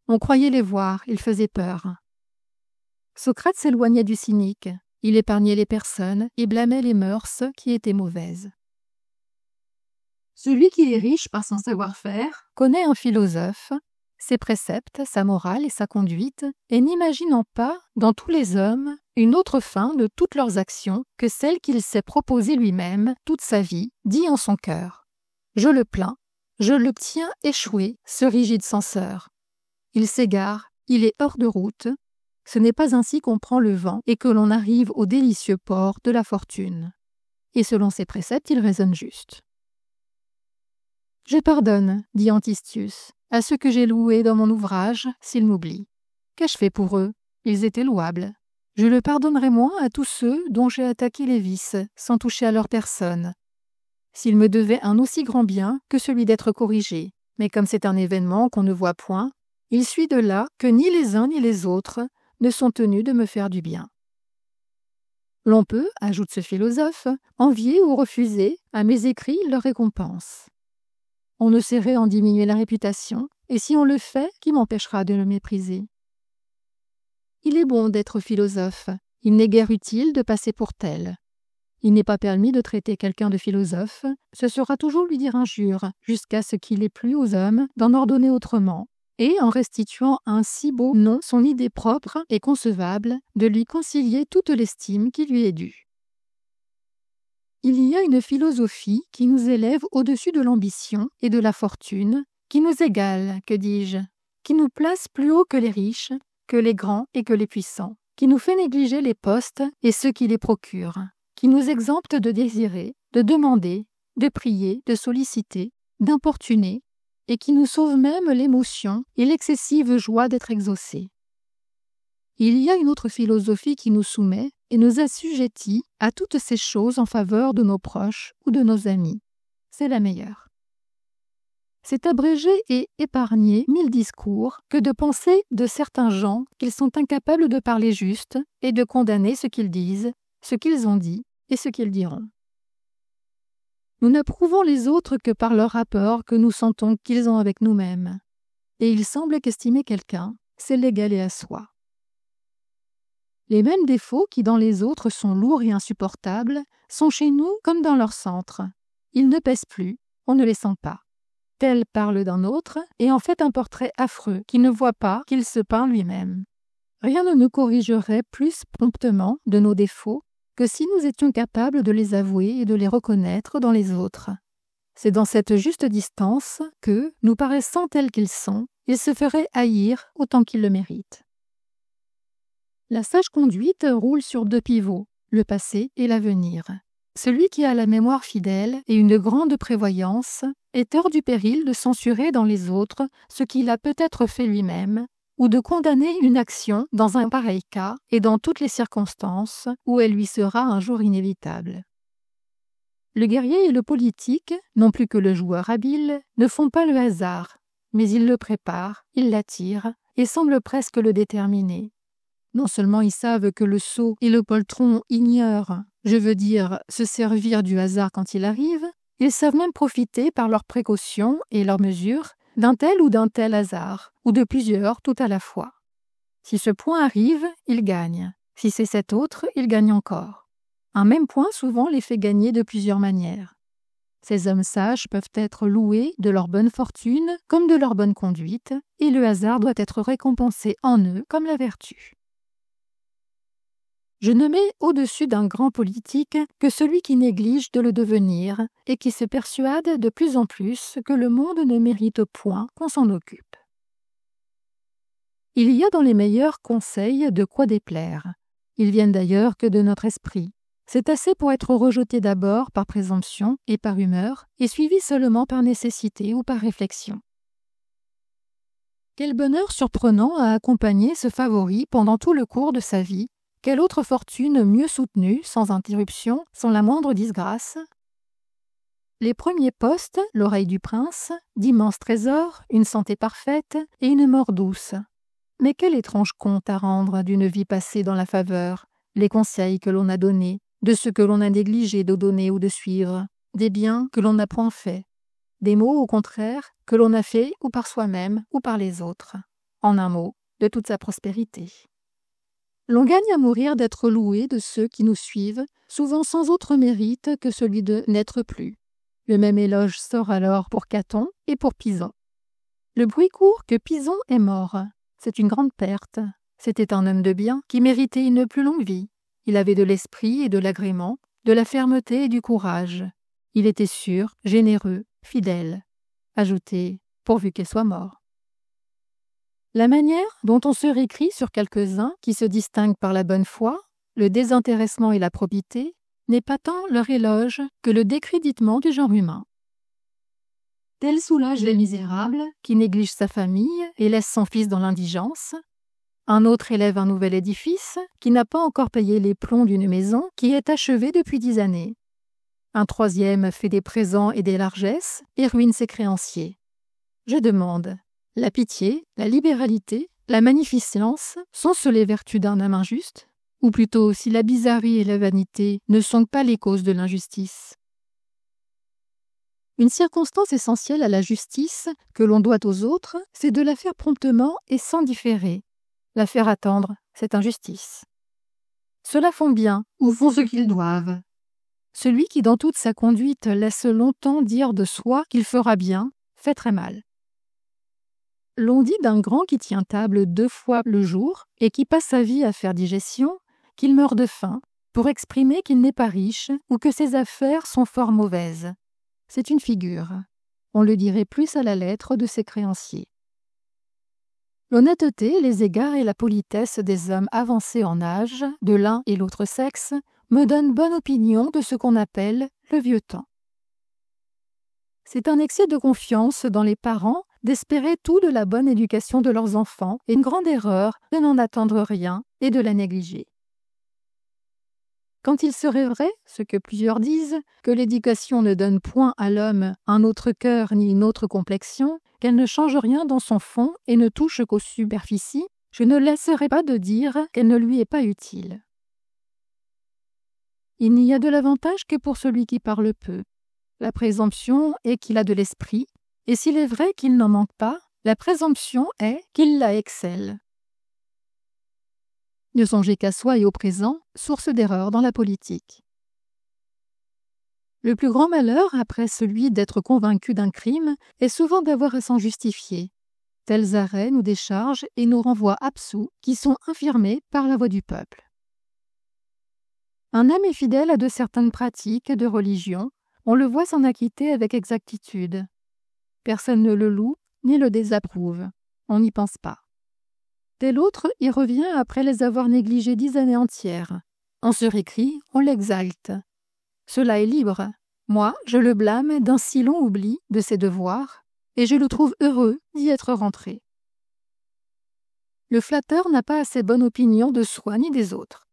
On croyait les voir, ils faisaient peur. Socrate s'éloignait du cynique, il épargnait les personnes et blâmait les mœurs qui étaient mauvaises. Celui qui est riche par son savoir-faire connaît un philosophe, ses préceptes, sa morale et sa conduite, et n'imaginant pas, dans tous les hommes, une autre fin de toutes leurs actions que celle qu'il s'est proposée lui-même toute sa vie, dit en son cœur. Je le plains, je l'obtiens échoué, ce rigide censeur. Il s'égare, il est hors de route. Ce n'est pas ainsi qu'on prend le vent et que l'on arrive au délicieux port de la fortune. Et selon ses préceptes, il raisonne juste. Je pardonne, dit Antistius, à ceux que j'ai loués dans mon ouvrage, s'ils m'oublient. Qu'ai-je fait pour eux? Ils étaient louables. Je le pardonnerai moins à tous ceux dont j'ai attaqué les vices, sans toucher à leur personne. S'ils me devaient un aussi grand bien que celui d'être corrigé, mais comme c'est un événement qu'on ne voit point, il suit de là que ni les uns ni les autres ne sont tenus de me faire du bien. L'on peut, ajoute ce philosophe, envier ou refuser à mes écrits leur récompense. On ne saurait en diminuer la réputation, et si on le fait, qui m'empêchera de le mépriser? Il est bon d'être philosophe, il n'est guère utile de passer pour tel. Il n'est pas permis de traiter quelqu'un de philosophe, ce sera toujours lui dire injure, jusqu'à ce qu'il ait plu aux hommes d'en ordonner autrement, et en restituant un si beau nom son idée propre et concevable, de lui concilier toute l'estime qui lui est due. Il y a une philosophie qui nous élève au-dessus de l'ambition et de la fortune, qui nous égale, que dis-je, qui nous place plus haut que les riches, que les grands et que les puissants, qui nous fait négliger les postes et ceux qui les procurent, qui nous exempte de désirer, de demander, de prier, de solliciter, d'importuner, et qui nous sauve même l'émotion et l'excessive joie d'être exaucés. Il y a une autre philosophie qui nous soumet et nous assujettit à toutes ces choses en faveur de nos proches ou de nos amis. C'est la meilleure. C'est abréger et épargner 1000 discours que de penser de certains gens qu'ils sont incapables de parler juste et de condamner ce qu'ils disent, ce qu'ils ont dit et ce qu'ils diront. Nous n'approuvons les autres que par leur rapport que nous sentons qu'ils ont avec nous-mêmes. Et il semble qu'estimer quelqu'un, c'est l'égaler à soi. Les mêmes défauts qui dans les autres sont lourds et insupportables sont chez nous comme dans leur centre. Ils ne pèsent plus, on ne les sent pas. Tel parle d'un autre et en fait un portrait affreux qui ne voit pas qu'il se peint lui-même. Rien ne nous corrigerait plus promptement de nos défauts que si nous étions capables de les avouer et de les reconnaître dans les autres. C'est dans cette juste distance que, nous paraissant tels qu'ils sont, ils se feraient haïr autant qu'ils le méritent. La sage conduite roule sur 2 pivots, le passé et l'avenir. Celui qui a la mémoire fidèle et une grande prévoyance est hors du péril de censurer dans les autres ce qu'il a peut-être fait lui-même, ou de condamner une action dans un pareil cas et dans toutes les circonstances où elle lui sera un jour inévitable. Le guerrier et le politique, non plus que le joueur habile, ne font pas le hasard, mais ils le préparent, ils l'attirent et semblent presque le déterminer. Non seulement ils savent que le sot et le poltron ignorent, je veux dire se servir du hasard quand il arrive, ils savent même profiter par leurs précautions et leurs mesures d'un tel ou d'un tel hasard, ou de plusieurs tout à la fois. Si ce point arrive, ils gagnent. Si c'est cet autre, ils gagnent encore. Un même point souvent les fait gagner de plusieurs manières. Ces hommes sages peuvent être loués de leur bonne fortune comme de leur bonne conduite, et le hasard doit être récompensé en eux comme la vertu. Je ne mets au-dessus d'un grand politique que celui qui néglige de le devenir et qui se persuade de plus en plus que le monde ne mérite point qu'on s'en occupe. Il y a dans les meilleurs conseils de quoi déplaire. Ils viennent d'ailleurs que de notre esprit. C'est assez pour être rejeté d'abord par présomption et par humeur, et suivi seulement par nécessité ou par réflexion. Quel bonheur surprenant a accompagné ce favori pendant tout le cours de sa vie! Quelle autre fortune mieux soutenue, sans interruption, sans la moindre disgrâce? Les premiers postes, l'oreille du prince, d'immenses trésors, une santé parfaite et une mort douce. Mais quel étrange compte à rendre d'une vie passée dans la faveur, les conseils que l'on a donnés, de ce que l'on a négligé de donner ou de suivre, des biens que l'on n'a point faits, des maux au contraire que l'on a faits ou par soi-même ou par les autres. En un mot, de toute sa prospérité. L'on gagne à mourir d'être loué de ceux qui nous suivent, souvent sans autre mérite que celui de n'être plus. Le même éloge sort alors pour Caton et pour Pison. Le bruit court que Pison est mort. C'est une grande perte. C'était un homme de bien qui méritait une plus longue vie. Il avait de l'esprit et de l'agrément, de la fermeté et du courage. Il était sûr, généreux, fidèle. Ajoutez, pourvu qu'il soit mort. La manière dont on se récrie sur quelques-uns qui se distinguent par la bonne foi, le désintéressement et la probité, n'est pas tant leur éloge que le décréditement du genre humain. Tel soulage les misérables qui négligent sa famille et laisse son fils dans l'indigence. Un autre élève un nouvel édifice qui n'a pas encore payé les plombs d'une maison qui est achevée depuis 10 années. Un troisième fait des présents et des largesses et ruine ses créanciers. Je demande, la pitié, la libéralité, la magnificence sont-ce les vertus d'un homme injuste? Ou plutôt, si la bizarrerie et la vanité ne sont pas les causes de l'injustice? Une circonstance essentielle à la justice que l'on doit aux autres, c'est de la faire promptement et sans différer. La faire attendre, c'est injustice. Ceux-là font bien ou font ce qu'ils doivent. Celui qui dans toute sa conduite laisse longtemps dire de soi qu'il fera bien, fait très mal. L'on dit d'un grand qui tient table 2 fois le jour et qui passe sa vie à faire digestion, qu'il meurt de faim, pour exprimer qu'il n'est pas riche ou que ses affaires sont fort mauvaises. C'est une figure. On le dirait plus à la lettre de ses créanciers. L'honnêteté, les égards et la politesse des hommes avancés en âge, de l'un et l'autre sexe, me donnent bonne opinion de ce qu'on appelle le vieux temps. C'est un excès de confiance dans les parents d'espérer tout de la bonne éducation de leurs enfants et une grande erreur de n'en attendre rien et de la négliger. Quand il serait vrai, ce que plusieurs disent, que l'éducation ne donne point à l'homme un autre cœur ni une autre complexion, qu'elle ne change rien dans son fond et ne touche qu'aux superficies, je ne laisserai pas de dire qu'elle ne lui est pas utile. Il n'y a de l'avantage que pour celui qui parle peu. La présomption est qu'il a de l'esprit, et s'il est vrai qu'il n'en manque pas, la présomption est qu'il la excelle. Ne songez qu'à soi et au présent, source d'erreur dans la politique. Le plus grand malheur, après celui d'être convaincu d'un crime, est souvent d'avoir à s'en justifier. Tels arrêts nous déchargent et nous renvoient absous, qui sont infirmés par la voix du peuple. Un homme est fidèle à de certaines pratiques de religion, on le voit s'en acquitter avec exactitude. Personne ne le loue ni le désapprouve, on n'y pense pas. Tel autre y revient après les avoir négligés 10 années entières. On se récrie, on l'exalte. Cela est libre. Moi, je le blâme d'un si long oubli de ses devoirs, et je le trouve heureux d'y être rentré. Le flatteur n'a pas assez bonne opinion de soi ni des autres.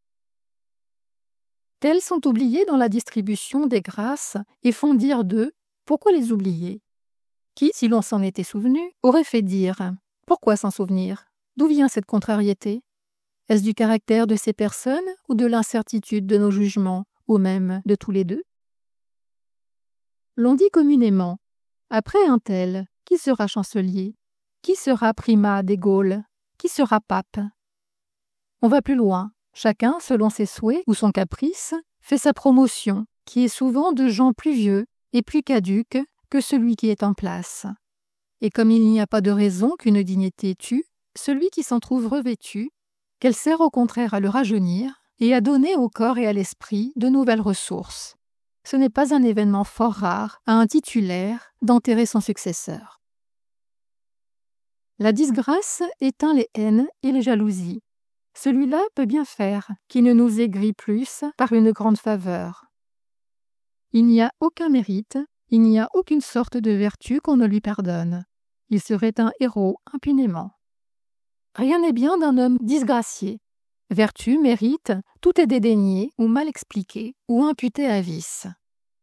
Tels sont oubliés dans la distribution des grâces et font dire d'eux « Pourquoi les oublier ?» Qui, si l'on s'en était souvenu, aurait fait dire « Pourquoi s'en souvenir ? D'où vient cette contrariété ? Est-ce du caractère de ces personnes ou de l'incertitude de nos jugements, ou même de tous les deux ?» L'on dit communément « Après un tel, qui sera chancelier ? Qui sera primat des Gaules ? Qui sera pape ?» On va plus loin. Chacun, selon ses souhaits ou son caprice, fait sa promotion, qui est souvent de gens plus vieux et plus caducs que celui qui est en place. Et comme il n'y a pas de raison qu'une dignité tue, celui qui s'en trouve revêtu, qu'elle sert au contraire à le rajeunir et à donner au corps et à l'esprit de nouvelles ressources. Ce n'est pas un événement fort rare à un titulaire d'enterrer son successeur. La disgrâce éteint les haines et les jalousies. Celui-là peut bien faire qui ne nous aigrit plus par une grande faveur. Il n'y a aucun mérite, il n'y a aucune sorte de vertu qu'on ne lui pardonne. Il serait un héros impunément. Rien n'est bien d'un homme disgracié. Vertu, mérite, tout est dédaigné ou mal expliqué ou imputé à vice.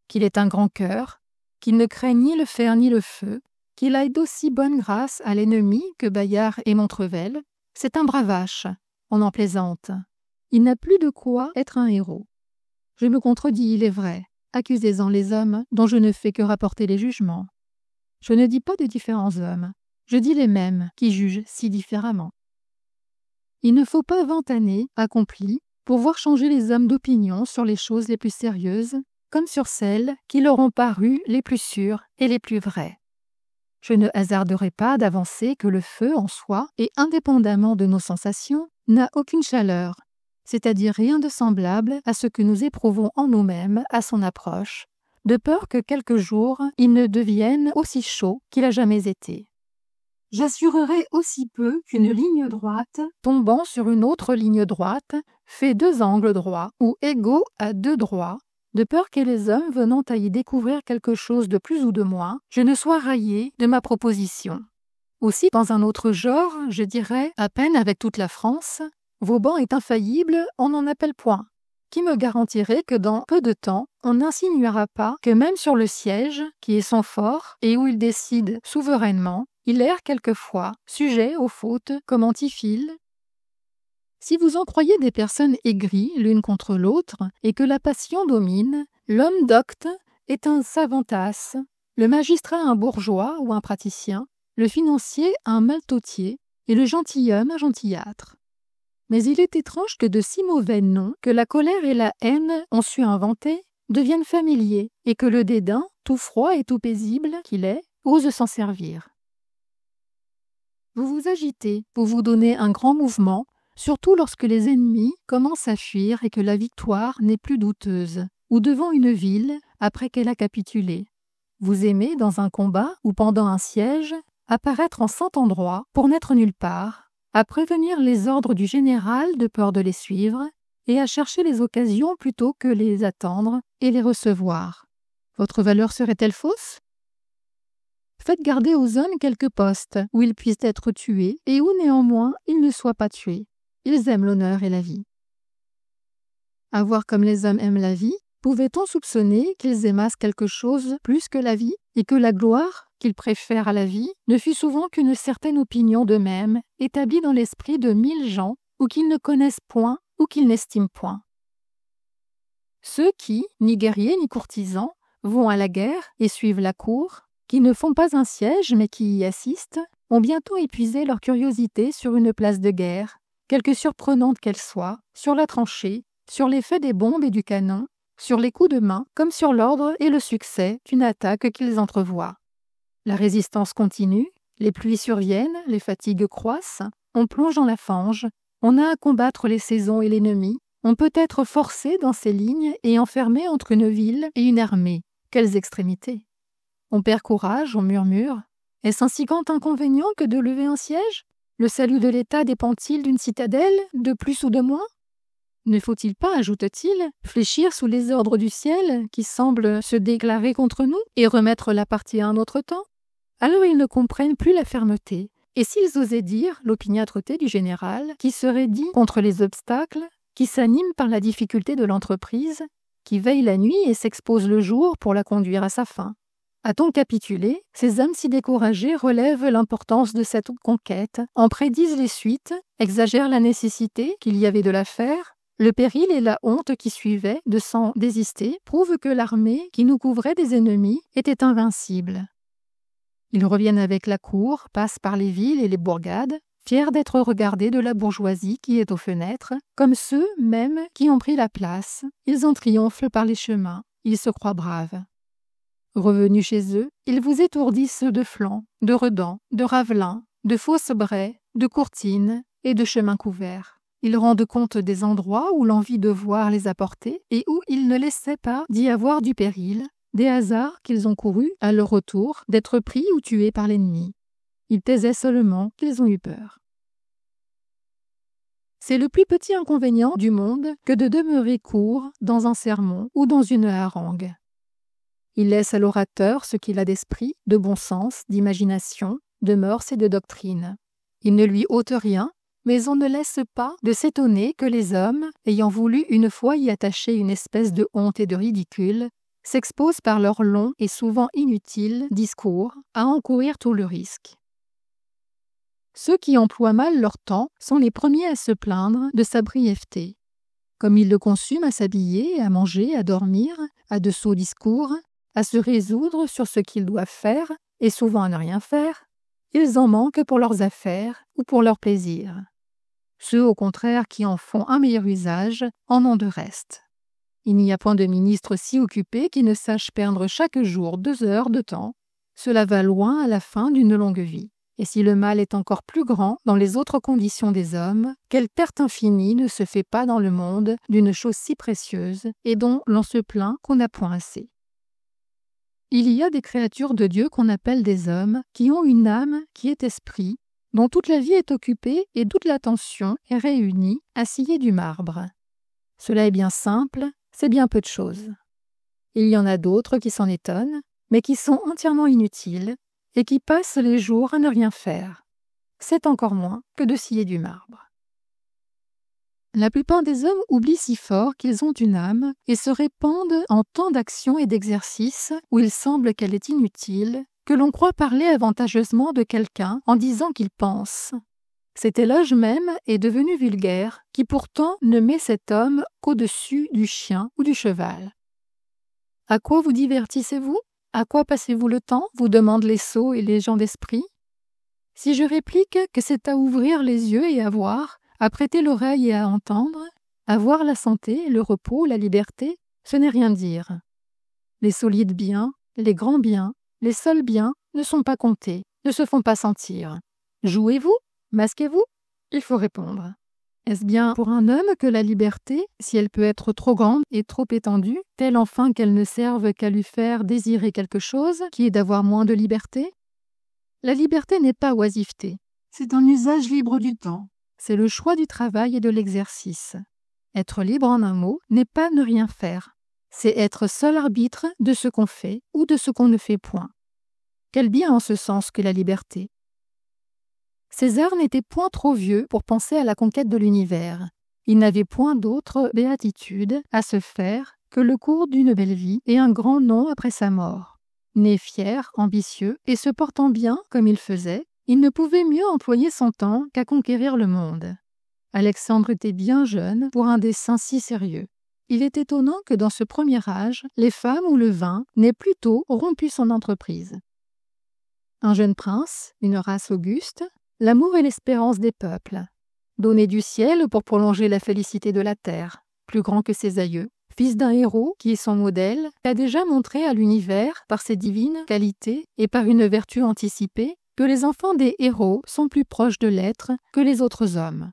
Qu'il ait un grand cœur, qu'il ne craigne ni le fer ni le feu, qu'il aille d'aussi bonne grâce à l'ennemi que Bayard et Montrevel, c'est un bravache. On en plaisante. Il n'a plus de quoi être un héros. Je me contredis, il est vrai. Accusez-en les hommes dont je ne fais que rapporter les jugements. Je ne dis pas de différents hommes. Je dis les mêmes qui jugent si différemment. Il ne faut pas 20 années accomplies pour voir changer les hommes d'opinion sur les choses les plus sérieuses, comme sur celles qui leur ont paru les plus sûres et les plus vraies. Je ne hasarderai pas d'avancer que le feu en soi, et indépendamment de nos sensations, n'a aucune chaleur, c'est-à-dire rien de semblable à ce que nous éprouvons en nous-mêmes à son approche, de peur que quelque jour il ne devienne aussi chaud qu'il a jamais été. J'assurerai aussi peu qu'une ligne droite, tombant sur une autre ligne droite, fait 2 angles droits ou égaux à 2 droits, de peur que les hommes venant à y découvrir quelque chose de plus ou de moins, je ne sois raillé de ma proposition. Aussi, dans un autre genre, je dirais, à peine avec toute la France, Vauban est infaillible, on n'en appelle point. Qui me garantirait que dans peu de temps, on n'insinuera pas que même sur le siège, qui est son fort, et où il décide souverainement, il erre quelquefois, sujet aux fautes comme Antiphile. Si vous en croyez des personnes aigries l'une contre l'autre, et que la passion domine, l'homme docte est un savantasse, le magistrat un bourgeois ou un praticien, le financier un maltautier, et le gentilhomme un gentillâtre. Mais il est étrange que de si mauvais noms que la colère et la haine ont su inventer deviennent familiers, et que le dédain, tout froid et tout paisible qu'il est, ose s'en servir. Vous vous agitez pour vous donner un grand mouvement, surtout lorsque les ennemis commencent à fuir et que la victoire n'est plus douteuse, ou devant une ville après qu'elle a capitulé. Vous aimez, dans un combat ou pendant un siège, apparaître en 100 endroits pour n'être nulle part, à prévenir les ordres du général de peur de les suivre, et à chercher les occasions plutôt que les attendre et les recevoir. Votre valeur serait-elle fausse ? Faites garder aux hommes quelques postes où ils puissent être tués et où néanmoins ils ne soient pas tués. Ils aiment l'honneur et la vie. À voir comme les hommes aiment la vie, pouvait-on soupçonner qu'ils aimassent quelque chose plus que la vie et que la gloire qu'ils préfèrent à la vie ne fut souvent qu'une certaine opinion d'eux-mêmes établie dans l'esprit de 1000 gens ou qu'ils ne connaissent point ou qu'ils n'estiment point. Ceux qui, ni guerriers ni courtisans, vont à la guerre et suivent la cour, qui ne font pas un siège mais qui y assistent, ont bientôt épuisé leur curiosité sur une place de guerre, quelque surprenante qu'elle soit, sur la tranchée, sur l'effet des bombes et du canon, sur les coups de main, comme sur l'ordre et le succès d'une attaque qu'ils entrevoient. La résistance continue, les pluies surviennent, les fatigues croissent, on plonge dans la fange, on a à combattre les saisons et l'ennemi, on peut être forcé dans ces lignes et enfermé entre une ville et une armée. Quelles extrémités! On perd courage, on murmure. Est-ce un si grand inconvénient que de lever un siège? Le salut de l'État dépend-il d'une citadelle, de plus ou de moins? Ne faut-il pas, ajoute-t-il, fléchir sous les ordres du ciel qui semble se déclarer contre nous et remettre la partie à un autre temps? Alors ils ne comprennent plus la fermeté. Et s'ils osaient dire l'opiniâtreté du général, qui serait dit contre les obstacles, qui s'anime par la difficulté de l'entreprise, qui veille la nuit et s'expose le jour pour la conduire à sa fin? A-t-on capitulé? Ces hommes si découragés relèvent l'importance de cette conquête, en prédisent les suites, exagèrent la nécessité qu'il y avait de la faire. Le péril et la honte qui suivaient de s'en désister prouvent que l'armée qui nous couvrait des ennemis était invincible. Ils reviennent avec la cour, passent par les villes et les bourgades, fiers d'être regardés de la bourgeoisie qui est aux fenêtres, comme ceux même qui ont pris la place. Ils en triomphent par les chemins, ils se croient braves. Revenus chez eux, ils vous étourdissent de flancs, de redans, de ravelins, de fausses braies, de courtines et de chemins couverts. Ils rendent compte des endroits où l'envie de voir les a portés et où ils ne laissaient pas d'y avoir du péril, des hasards qu'ils ont courus à leur retour d'être pris ou tués par l'ennemi. Ils taisaient seulement qu'ils ont eu peur. C'est le plus petit inconvénient du monde que de demeurer court dans un sermon ou dans une harangue. Il laisse à l'orateur ce qu'il a d'esprit, de bon sens, d'imagination, de mœurs et de doctrine. Il ne lui ôte rien, mais on ne laisse pas de s'étonner que les hommes, ayant voulu une fois y attacher une espèce de honte et de ridicule, s'exposent par leurs longs et souvent inutiles discours à encourir tout le risque. Ceux qui emploient mal leur temps sont les premiers à se plaindre de sa brièveté. Comme ils le consument à s'habiller, à manger, à dormir, à de sots discours, à se résoudre sur ce qu'ils doivent faire, et souvent à ne rien faire, ils en manquent pour leurs affaires ou pour leurs plaisirs. Ceux, au contraire, qui en font un meilleur usage, en ont de reste. Il n'y a point de ministre si occupé qui ne sache perdre chaque jour 2 heures de temps. Cela va loin à la fin d'une longue vie. Et si le mal est encore plus grand dans les autres conditions des hommes, quelle perte infinie ne se fait pas dans le monde d'une chose si précieuse et dont l'on se plaint qu'on n'a point assez. Il y a des créatures de Dieu qu'on appelle des hommes, qui ont une âme qui est esprit, dont toute la vie est occupée et toute l'attention est réunie à scier du marbre. Cela est bien simple, c'est bien peu de choses. Il y en a d'autres qui s'en étonnent, mais qui sont entièrement inutiles et qui passent les jours à ne rien faire. C'est encore moins que de scier du marbre. La plupart des hommes oublient si fort qu'ils ont une âme et se répandent en tant d'actions et d'exercices où il semble qu'elle est inutile, que l'on croit parler avantageusement de quelqu'un en disant qu'il pense. Cet éloge même est devenu vulgaire, qui pourtant ne met cet homme qu'au-dessus du chien ou du cheval. À quoi vous divertissez-vous? À quoi passez-vous le temps? Vous demandent les sots et les gens d'esprit. Si je réplique que c'est à ouvrir les yeux et à voir, à prêter l'oreille et à entendre, à voir la santé, le repos, la liberté, ce n'est rien dire. Les solides biens, les grands biens, les seuls biens ne sont pas comptés, ne se font pas sentir. Jouez-vous? Masquez-vous? Il faut répondre. Est-ce bien pour un homme que la liberté, si elle peut être trop grande et trop étendue, telle enfin qu'elle ne serve qu'à lui faire désirer quelque chose, qui est d'avoir moins de liberté? La liberté n'est pas oisiveté. C'est un usage libre du temps. C'est le choix du travail et de l'exercice. Être libre en un mot n'est pas ne rien faire. C'est être seul arbitre de ce qu'on fait ou de ce qu'on ne fait point. Quel bien en ce sens que la liberté. César n'était point trop vieux pour penser à la conquête de l'univers. Il n'avait point d'autre béatitude à se faire que le cours d'une belle vie et un grand nom après sa mort. Né fier, ambitieux et se portant bien comme il faisait, il ne pouvait mieux employer son temps qu'à conquérir le monde. Alexandre était bien jeune pour un dessein si sérieux. Il est étonnant que dans ce premier âge, les femmes ou le vin n'aient plus tôt rompu son entreprise. Un jeune prince, une race auguste, l'amour et l'espérance des peuples, donné du ciel pour prolonger la félicité de la terre, plus grand que ses aïeux, fils d'un héros qui est son modèle, a déjà montré à l'univers, par ses divines qualités et par une vertu anticipée, que les enfants des héros sont plus proches de l'être que les autres hommes.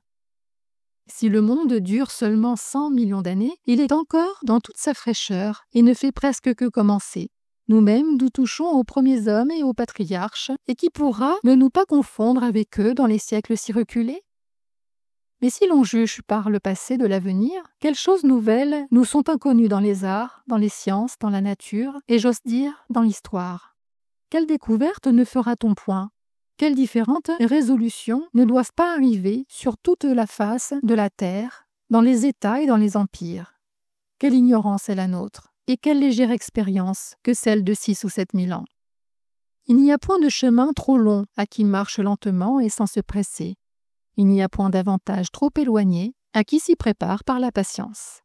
Si le monde dure seulement 100 millions d'années, il est encore dans toute sa fraîcheur et ne fait presque que commencer. Nous-mêmes, nous touchons aux premiers hommes et aux patriarches, et qui pourra ne nous pas confondre avec eux dans les siècles si reculés? Mais si l'on juge par le passé de l'avenir, quelles choses nouvelles nous sont inconnues dans les arts, dans les sciences, dans la nature, et j'ose dire, dans l'histoire? Quelle découverte ne fera-t-on point? Quelles différentes résolutions ne doivent pas arriver sur toute la face de la terre, dans les États et dans les empires? Quelle ignorance est la nôtre, et quelle légère expérience que celle de 6 ou 7 000 ans. Il n'y a point de chemin trop long à qui marche lentement et sans se presser. Il n'y a point d'avantage trop éloigné à qui s'y prépare par la patience.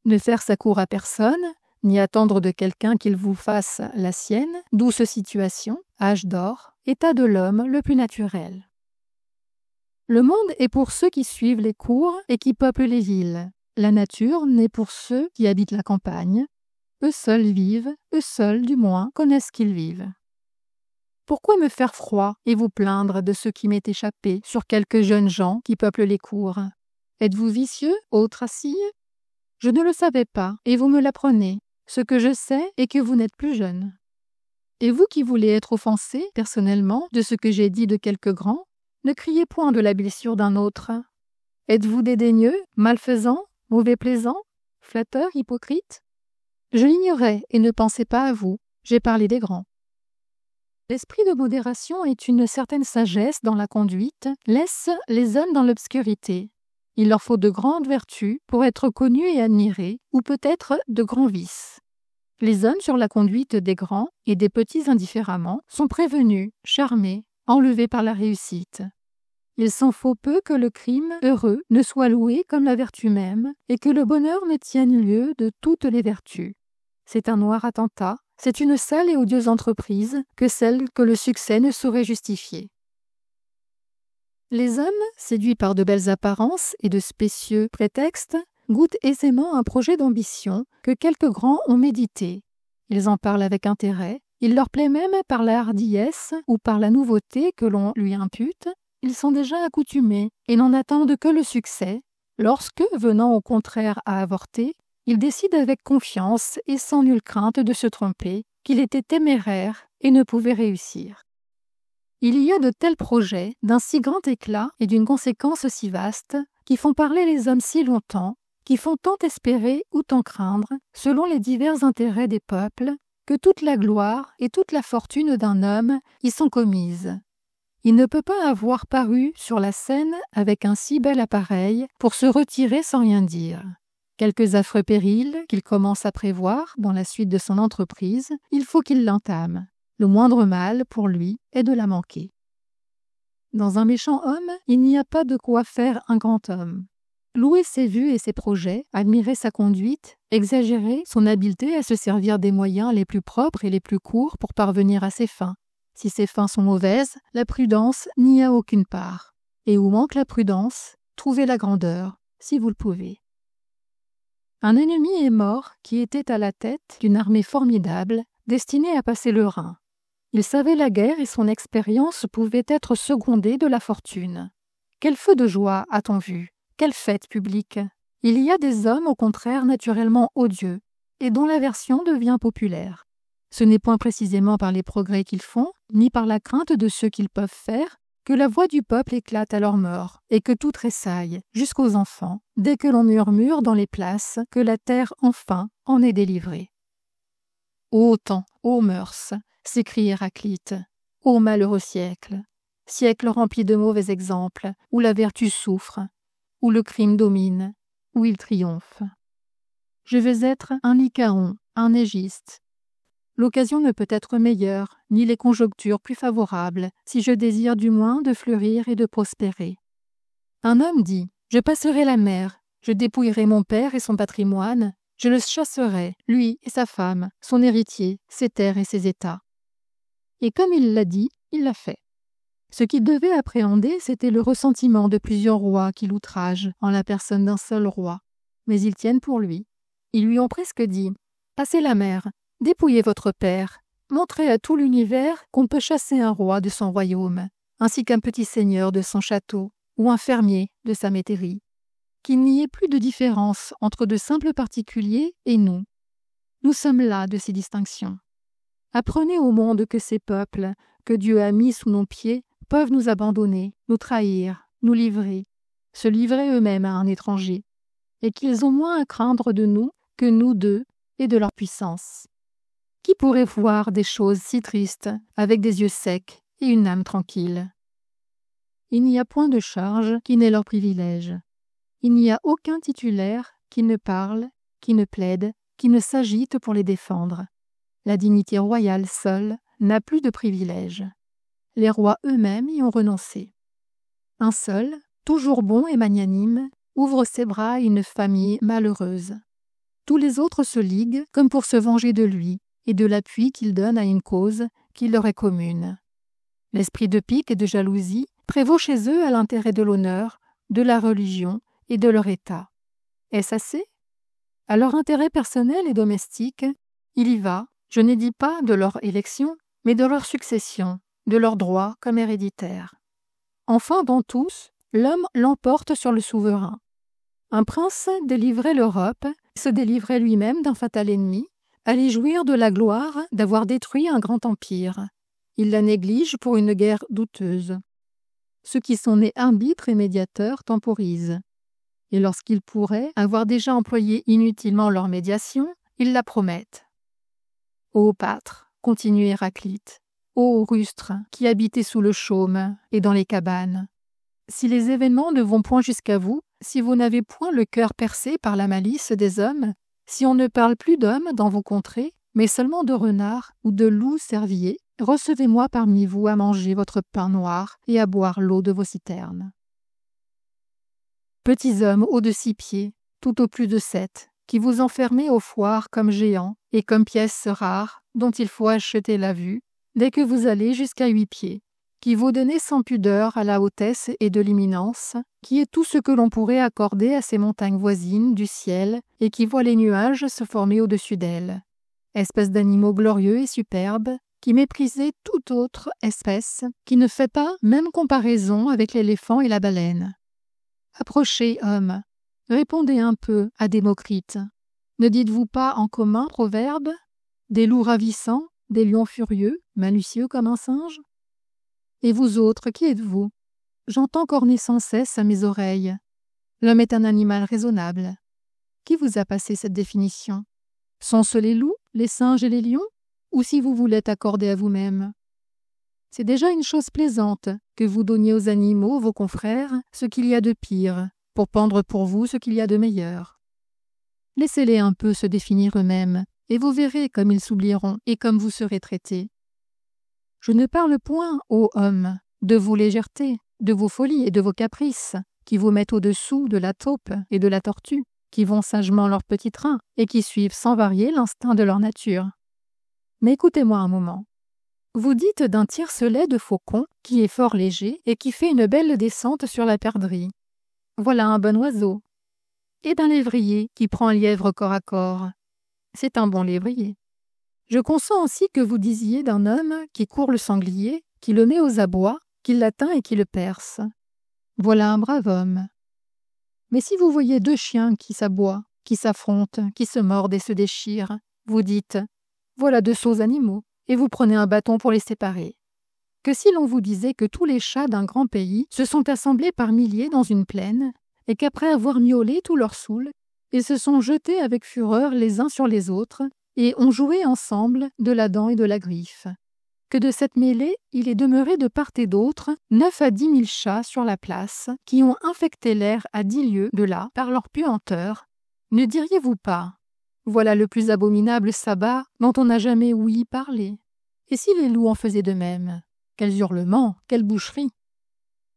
Ne faire sa cour à personne, ni attendre de quelqu'un qu'il vous fasse la sienne, douce situation, âge d'or, état de l'homme le plus naturel. Le monde est pour ceux qui suivent les cours et qui peuplent les villes. La nature n'est pour ceux qui habitent la campagne. Eux seuls vivent, eux seuls, du moins, connaissent qu'ils vivent. Pourquoi me faire froid et vous plaindre de ce qui m'est échappé sur quelques jeunes gens qui peuplent les cours? Êtes-vous vicieux, ô Thracie? Je ne le savais pas, et vous me l'apprenez. Ce que je sais est que vous n'êtes plus jeune. Et vous qui voulez être offensé, personnellement, de ce que j'ai dit de quelques grands, ne criez point de la blessure d'un autre. Êtes-vous dédaigneux, malfaisant, mauvais plaisant, flatteur, hypocrite? Je l'ignorais et ne pensais pas à vous. J'ai parlé des grands. L'esprit de modération est une certaine sagesse dans la conduite, laisse les hommes dans l'obscurité. Il leur faut de grandes vertus pour être connus et admirés, ou peut-être de grands vices. Les hommes sur la conduite des grands et des petits indifféremment sont prévenus, charmés, enlevés par la réussite. Il s'en faut peu que le crime heureux ne soit loué comme la vertu même, et que le bonheur ne tienne lieu de toutes les vertus. C'est un noir attentat, c'est une sale et odieuse entreprise que celle que le succès ne saurait justifier. Les hommes, séduits par de belles apparences et de spécieux prétextes, goûtent aisément un projet d'ambition que quelques grands ont médité. Ils en parlent avec intérêt, il leur plaît même par la hardiesse ou par la nouveauté que l'on lui impute. Ils sont déjà accoutumés et n'en attendent que le succès. Lorsque, venant au contraire à avorter, ils décident avec confiance et sans nulle crainte de se tromper qu'il était téméraire et ne pouvait réussir. Il y a de tels projets, d'un si grand éclat et d'une conséquence si vaste, qui font parler les hommes si longtemps, qui font tant espérer ou tant craindre, selon les divers intérêts des peuples, que toute la gloire et toute la fortune d'un homme y sont commises. Il ne peut pas avoir paru sur la scène avec un si bel appareil pour se retirer sans rien dire. Quelques affreux périls qu'il commence à prévoir dans la suite de son entreprise, il faut qu'il l'entame. Le moindre mal, pour lui, est de la manquer. Dans un méchant homme, il n'y a pas de quoi faire un grand homme. Louer ses vues et ses projets, admirer sa conduite, exagérer son habileté à se servir des moyens les plus propres et les plus courts pour parvenir à ses fins. Si ces fins sont mauvaises, la prudence n'y a aucune part. Et où manque la prudence, trouvez la grandeur, si vous le pouvez. Un ennemi est mort qui était à la tête d'une armée formidable, destinée à passer le Rhin. Il savait la guerre et son expérience pouvait être secondée de la fortune. Quel feu de joie a-t-on vu? Quelle fête publique! Il y a des hommes au contraire naturellement odieux, et dont l'aversion devient populaire. Ce n'est point précisément par les progrès qu'ils font, ni par la crainte de ceux qu'ils peuvent faire, que la voix du peuple éclate à leur mort, et que tout tressaille, jusqu'aux enfants, dès que l'on murmure dans les places que la terre enfin en est délivrée. Ô temps, ô mœurs, s'écrie Héraclite. Ô malheureux siècle! Siècle rempli de mauvais exemples, où la vertu souffre, où le crime domine, où il triomphe. Je veux être un Lycaon, un Égiste. L'occasion ne peut être meilleure, ni les conjonctures plus favorables, si je désire du moins de fleurir et de prospérer. Un homme dit « Je passerai la mer, je dépouillerai mon père et son patrimoine, je le chasserai, lui et sa femme, son héritier, ses terres et ses états. » Et comme il l'a dit, il l'a fait. Ce qu'il devait appréhender, c'était le ressentiment de plusieurs rois qui l'outragent en la personne d'un seul roi. Mais ils tiennent pour lui. Ils lui ont presque dit « Passez la mer, dépouillez votre père, montrez à tout l'univers qu'on peut chasser un roi de son royaume, ainsi qu'un petit seigneur de son château, ou un fermier de sa métairie. Qu'il n'y ait plus de différence entre de simples particuliers et nous. Nous sommes las de ces distinctions. Apprenez au monde que ces peuples, que Dieu a mis sous nos pieds, peuvent nous abandonner, nous trahir, nous livrer, se livrer eux-mêmes à un étranger, et qu'ils ont moins à craindre de nous que nous d'eux et de leur puissance. Qui pourrait voir des choses si tristes avec des yeux secs et une âme tranquille? Il n'y a point de charge qui n'ait leur privilège. Il n'y a aucun titulaire qui ne parle, qui ne plaide, qui ne s'agite pour les défendre. La dignité royale seule n'a plus de privilèges. Les rois eux-mêmes y ont renoncé. Un seul, toujours bon et magnanime, ouvre ses bras à une famille malheureuse. Tous les autres se liguent comme pour se venger de lui et de l'appui qu'il donne à une cause qui leur est commune. L'esprit de pique et de jalousie prévaut chez eux à l'intérêt de l'honneur, de la religion et de leur état. Est-ce assez? À leur intérêt personnel et domestique, il y va, je ne dis pas de leur élection, mais de leur succession, de leurs droits comme héréditaires. Enfin, dans tous, l'homme l'emporte sur le souverain. Un prince délivrait l'Europe, se délivrait lui-même d'un fatal ennemi, allait jouir de la gloire d'avoir détruit un grand empire. Il la néglige pour une guerre douteuse. Ceux qui sont nés arbitres et médiateurs temporisent. Et lorsqu'ils pourraient avoir déjà employé inutilement leur médiation, ils la promettent. Ô pâtres, continue Héraclite, ô rustres qui habitez sous le chaume et dans les cabanes, si les événements ne vont point jusqu'à vous, si vous n'avez point le cœur percé par la malice des hommes, si on ne parle plus d'hommes dans vos contrées, mais seulement de renards ou de loups cerviers, recevez-moi parmi vous à manger votre pain noir et à boire l'eau de vos citernes. Petits hommes hauts de 6 pieds, tout au plus de 7, qui vous enfermez aux foires comme géants et comme pièces rares dont il faut acheter la vue, dès que vous allez jusqu'à 8 pieds, qui vous donnez sans pudeur à la hautesse et de l'imminence, qui est tout ce que l'on pourrait accorder à ces montagnes voisines du ciel et qui voient les nuages se former au-dessus d'elles. Espèce d'animaux glorieux et superbes, qui méprisez toute autre espèce, qui ne fait pas même comparaison avec l'éléphant et la baleine. Approchez, hommes, répondez un peu à Démocrite. Ne dites-vous pas en commun proverbe, des loups ravissants, des lions furieux, malicieux comme un singe? Et vous autres, qui êtes-vous? J'entends corner sans cesse à mes oreilles. L'homme est un animal raisonnable. Qui vous a passé cette définition? Sont-ce les loups, les singes et les lions? Ou si vous voulez accorder à vous-même? C'est déjà une chose plaisante que vous donniez aux animaux, vos confrères, ce qu'il y a de pire, pour pendre pour vous ce qu'il y a de meilleur. Laissez-les un peu se définir eux-mêmes, et vous verrez comme ils s'oublieront et comme vous serez traités. Je ne parle point, ô hommes, de vos légèretés, de vos folies et de vos caprices, qui vous mettent au-dessous de la taupe et de la tortue, qui vont sagement leur petit train et qui suivent sans varier l'instinct de leur nature. Mais écoutez-moi un moment. Vous dites d'un tiercelet de faucon qui est fort léger et qui fait une belle descente sur la perdrix. Voilà un bon oiseau. Et d'un lévrier qui prend un lièvre corps à corps. C'est un bon lévrier. Je consens aussi que vous disiez d'un homme qui court le sanglier, qui le met aux abois, qui l'atteint et qui le perce. Voilà un brave homme. Mais si vous voyez 2 chiens qui s'aboient, qui s'affrontent, qui se mordent et se déchirent, vous dites « Voilà 2 sots animaux », et vous prenez un bâton pour les séparer. Que si l'on vous disait que tous les chats d'un grand pays se sont assemblés par milliers dans une plaine, et qu'après avoir miaulé tout leur saoul, ils se sont jetés avec fureur les uns sur les autres, et ont joué ensemble de la dent et de la griffe. que de cette mêlée, il est demeuré de part et d'autre 9 à 10 000 chats sur la place, qui ont infecté l'air à 10 lieues de là par leur puanteur. Ne diriez-vous pas, voilà le plus abominable sabbat dont on n'a jamais ouï parler? Et si les loups en faisaient de même? Quels hurlements, quelle boucherie!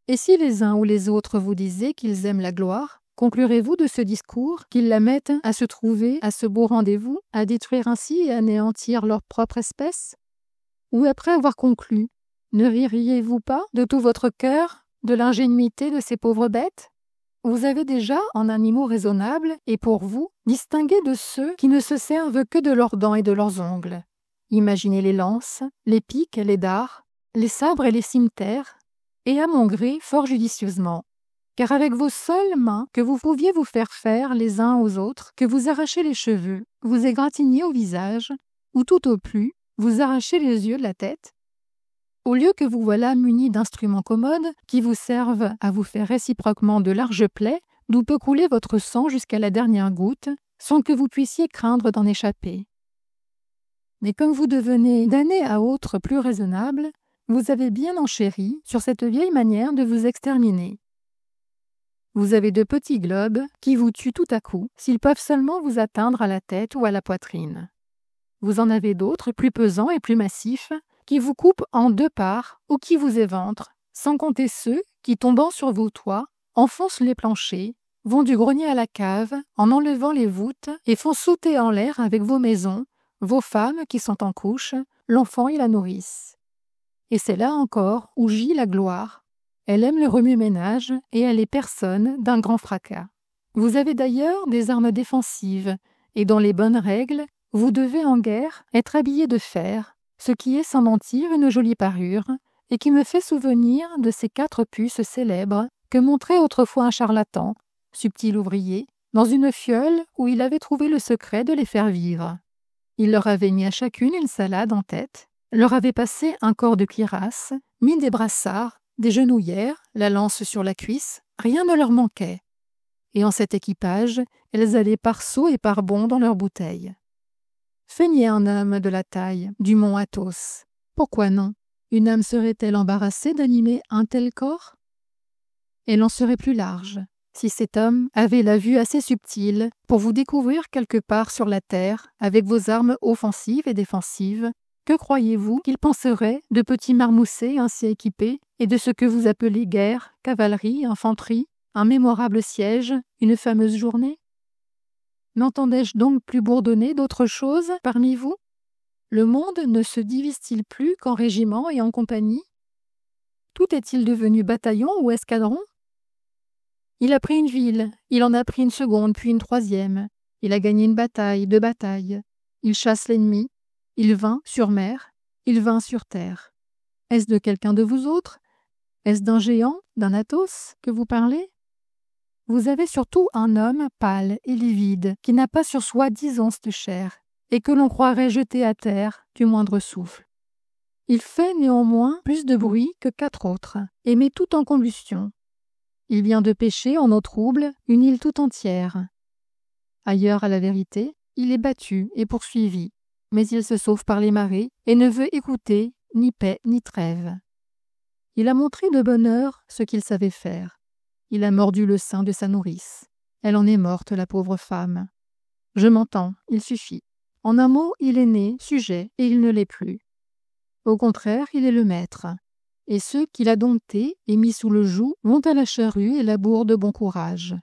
Et si les uns ou les autres vous disaient qu'ils aiment la gloire, conclurez-vous de ce discours qu'ils la mettent à se trouver à ce beau rendez-vous, à détruire ainsi et anéantir leur propre espèce? Ou après avoir conclu, ne ririez-vous pas de tout votre cœur de l'ingénuité de ces pauvres bêtes? Vous avez déjà, en animaux raisonnables, et pour vous, distingué de ceux qui ne se servent que de leurs dents et de leurs ongles. Imaginez les lances, les piques et les dards, les sabres et les cimeterres, et à mon gré fort judicieusement. Car avec vos seules mains que vous pouviez vous faire les uns aux autres, que vous arrachez les cheveux, vous égratigniez au visage, ou tout au plus, vous arrachez les yeux de la tête, au lieu que vous voilà munis d'instruments commodes qui vous servent à vous faire réciproquement de larges plaies d'où peut couler votre sang jusqu'à la dernière goutte, sans que vous puissiez craindre d'en échapper. Mais comme vous devenez d'année à autre plus raisonnable, vous avez bien enchéri sur cette vieille manière de vous exterminer. Vous avez de petits globes qui vous tuent tout à coup s'ils peuvent seulement vous atteindre à la tête ou à la poitrine. Vous en avez d'autres plus pesants et plus massifs qui vous coupent en 2 parts ou qui vous éventrent, sans compter ceux qui, tombant sur vos toits, enfoncent les planchers, vont du grenier à la cave en enlevant les voûtes et font sauter en l'air avec vos maisons, vos femmes qui sont en couche, l'enfant et la nourrice. Et c'est là encore où gît la gloire. Elle aime le remue-ménage et elle est personne d'un grand fracas. Vous avez d'ailleurs des armes défensives, et dans les bonnes règles, vous devez en guerre être habillé de fer, ce qui est sans mentir une jolie parure, et qui me fait souvenir de ces 4 puces célèbres que montrait autrefois un charlatan, subtil ouvrier, dans une fiole où il avait trouvé le secret de les faire vivre. Il leur avait mis à chacune une salade en tête, leur avait passé un corps de cuirasse, mis des brassards, des genouillères, la lance sur la cuisse, rien ne leur manquait. Et en cet équipage, elles allaient par sauts et par bonds dans leurs bouteilles. Feignez un homme de la taille du mont Athos. Pourquoi non? Une âme serait-elle embarrassée d'animer un tel corps? Elle en serait plus large, si cet homme avait la vue assez subtile pour vous découvrir quelque part sur la terre avec vos armes offensives et défensives. Que croyez-vous qu'il penserait de petits marmoussets ainsi équipés et de ce que vous appelez guerre, cavalerie, infanterie, un mémorable siège, une fameuse journée? N'entendais-je donc plus bourdonner d'autre chose parmi vous? Le monde ne se divise-t-il plus qu'en régiments et en compagnies? Tout est-il devenu bataillon ou escadron? Il a pris une ville, il en a pris une seconde, puis une troisième. Il a gagné une bataille, 2 batailles. Il chasse l'ennemi. Il vint sur mer, il vint sur terre. Est-ce de quelqu'un de vous autres? Est-ce d'un géant, d'un Athos, que vous parlez? Vous avez surtout un homme pâle et livide, qui n'a pas sur soi 10 onces de chair, et que l'on croirait jeter à terre du moindre souffle. Il fait néanmoins plus de bruit que 4 autres, et met tout en combustion. Il vient de pêcher en eau trouble une île tout entière. Ailleurs, à la vérité, il est battu et poursuivi, mais il se sauve par les marées et ne veut écouter ni paix ni trêve. Il a montré de bonne heure ce qu'il savait faire. Il a mordu le sein de sa nourrice. Elle en est morte, la pauvre femme. Je m'entends, il suffit. En un mot, il est né, sujet, et il ne l'est plus. Au contraire, il est le maître. Et ceux qu'il a domptés et mis sous le joug vont à la charrue et labourent de bon courage.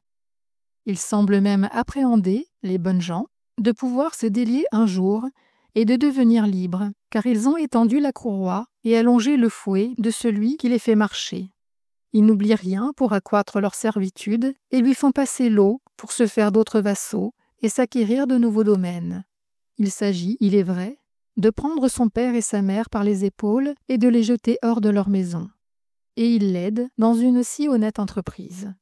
Il semble même appréhender, les bonnes gens, de pouvoir se délier un jour et de devenir libres, car ils ont étendu la courroie et allongé le fouet de celui qui les fait marcher. Ils n'oublient rien pour accroître leur servitude et lui font passer l'eau pour se faire d'autres vassaux et s'acquérir de nouveaux domaines. Il s'agit, il est vrai, de prendre son père et sa mère par les épaules et de les jeter hors de leur maison. Et il l'aide dans une si honnête entreprise.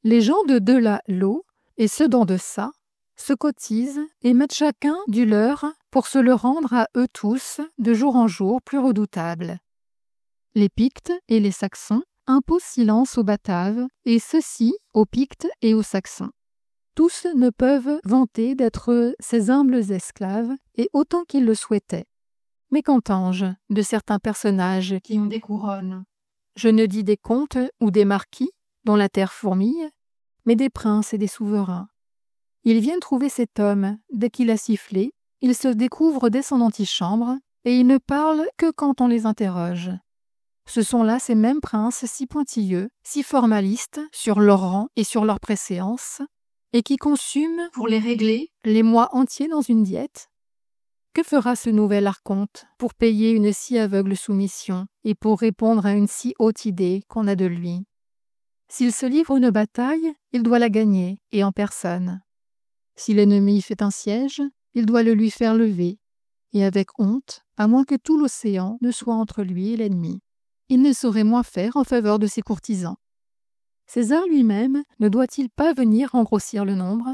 Les gens de Delà-l'eau et ceux d'en deçà se cotisent et mettent chacun du leur pour se le rendre à eux tous de jour en jour plus redoutable. Les Pictes et les Saxons imposent silence aux Bataves et ceux-ci aux Pictes et aux Saxons. Tous ne peuvent vanter d'être ces humbles esclaves et autant qu'ils le souhaitaient. mais qu'entends-je de certains personnages qui ont des couronnes? Je ne dis des comtes ou des marquis, dont la terre fourmille, mais des princes et des souverains. Ils viennent trouver cet homme, dès qu'il a sifflé, ils se découvrent dès son antichambre, et ils ne parlent que quand on les interroge. Ce sont là ces mêmes princes si pointilleux, si formalistes sur leur rang et sur leur préséance, et qui consument, pour les régler, les mois entiers dans une diète. Que fera ce nouvel archonte pour payer une si aveugle soumission et pour répondre à une si haute idée qu'on a de lui? S'il se livre une bataille, il doit la gagner, et en personne. Si l'ennemi fait un siège, il doit le lui faire lever, et avec honte, à moins que tout l'océan ne soit entre lui et l'ennemi. Il ne saurait moins faire en faveur de ses courtisans. César lui-même ne doit-il pas venir engrossir le nombre?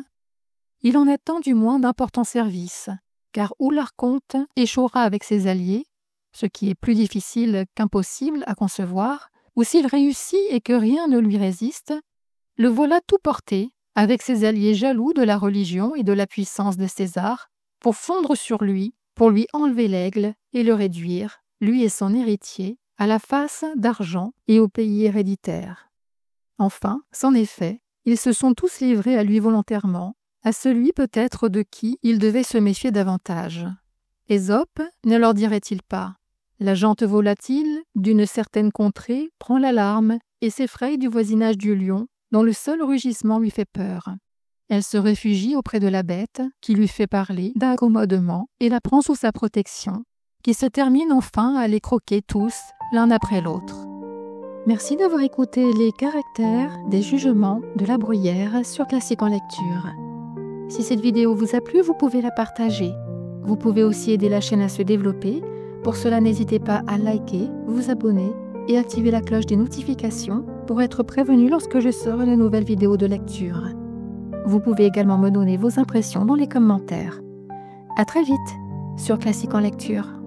Il en attend du moins d'importants services, car ou l'archonte échouera avec ses alliés, ce qui est plus difficile qu'impossible à concevoir, ou s'il réussit et que rien ne lui résiste, le voilà tout porté, avec ses alliés jaloux de la religion et de la puissance de César, pour fondre sur lui, pour lui enlever l'aigle et le réduire, lui et son héritier, à la face d'argent et au pays héréditaire. Enfin, c'en est fait, ils se sont tous livrés à lui volontairement, à celui peut-être de qui il devait se méfier davantage. Ésope ne leur dirait-il pas: la gente volatile d'une certaine contrée prend l'alarme et s'effraie du voisinage du lion, dont le seul rugissement lui fait peur. Elle se réfugie auprès de la bête, qui lui fait parler d'accommodement et la prend sous sa protection, qui se termine enfin à les croquer tous, l'un après l'autre. Merci d'avoir écouté les caractères des jugements de La Bruyère sur Classique en lecture. Si cette vidéo vous a plu, vous pouvez la partager. Vous pouvez aussi aider la chaîne à se développer. Pour cela, n'hésitez pas à liker, vous abonner et activer la cloche des notifications pour être prévenu lorsque je sors une nouvelle vidéo de lecture. Vous pouvez également me donner vos impressions dans les commentaires. À très vite sur Classique en lecture.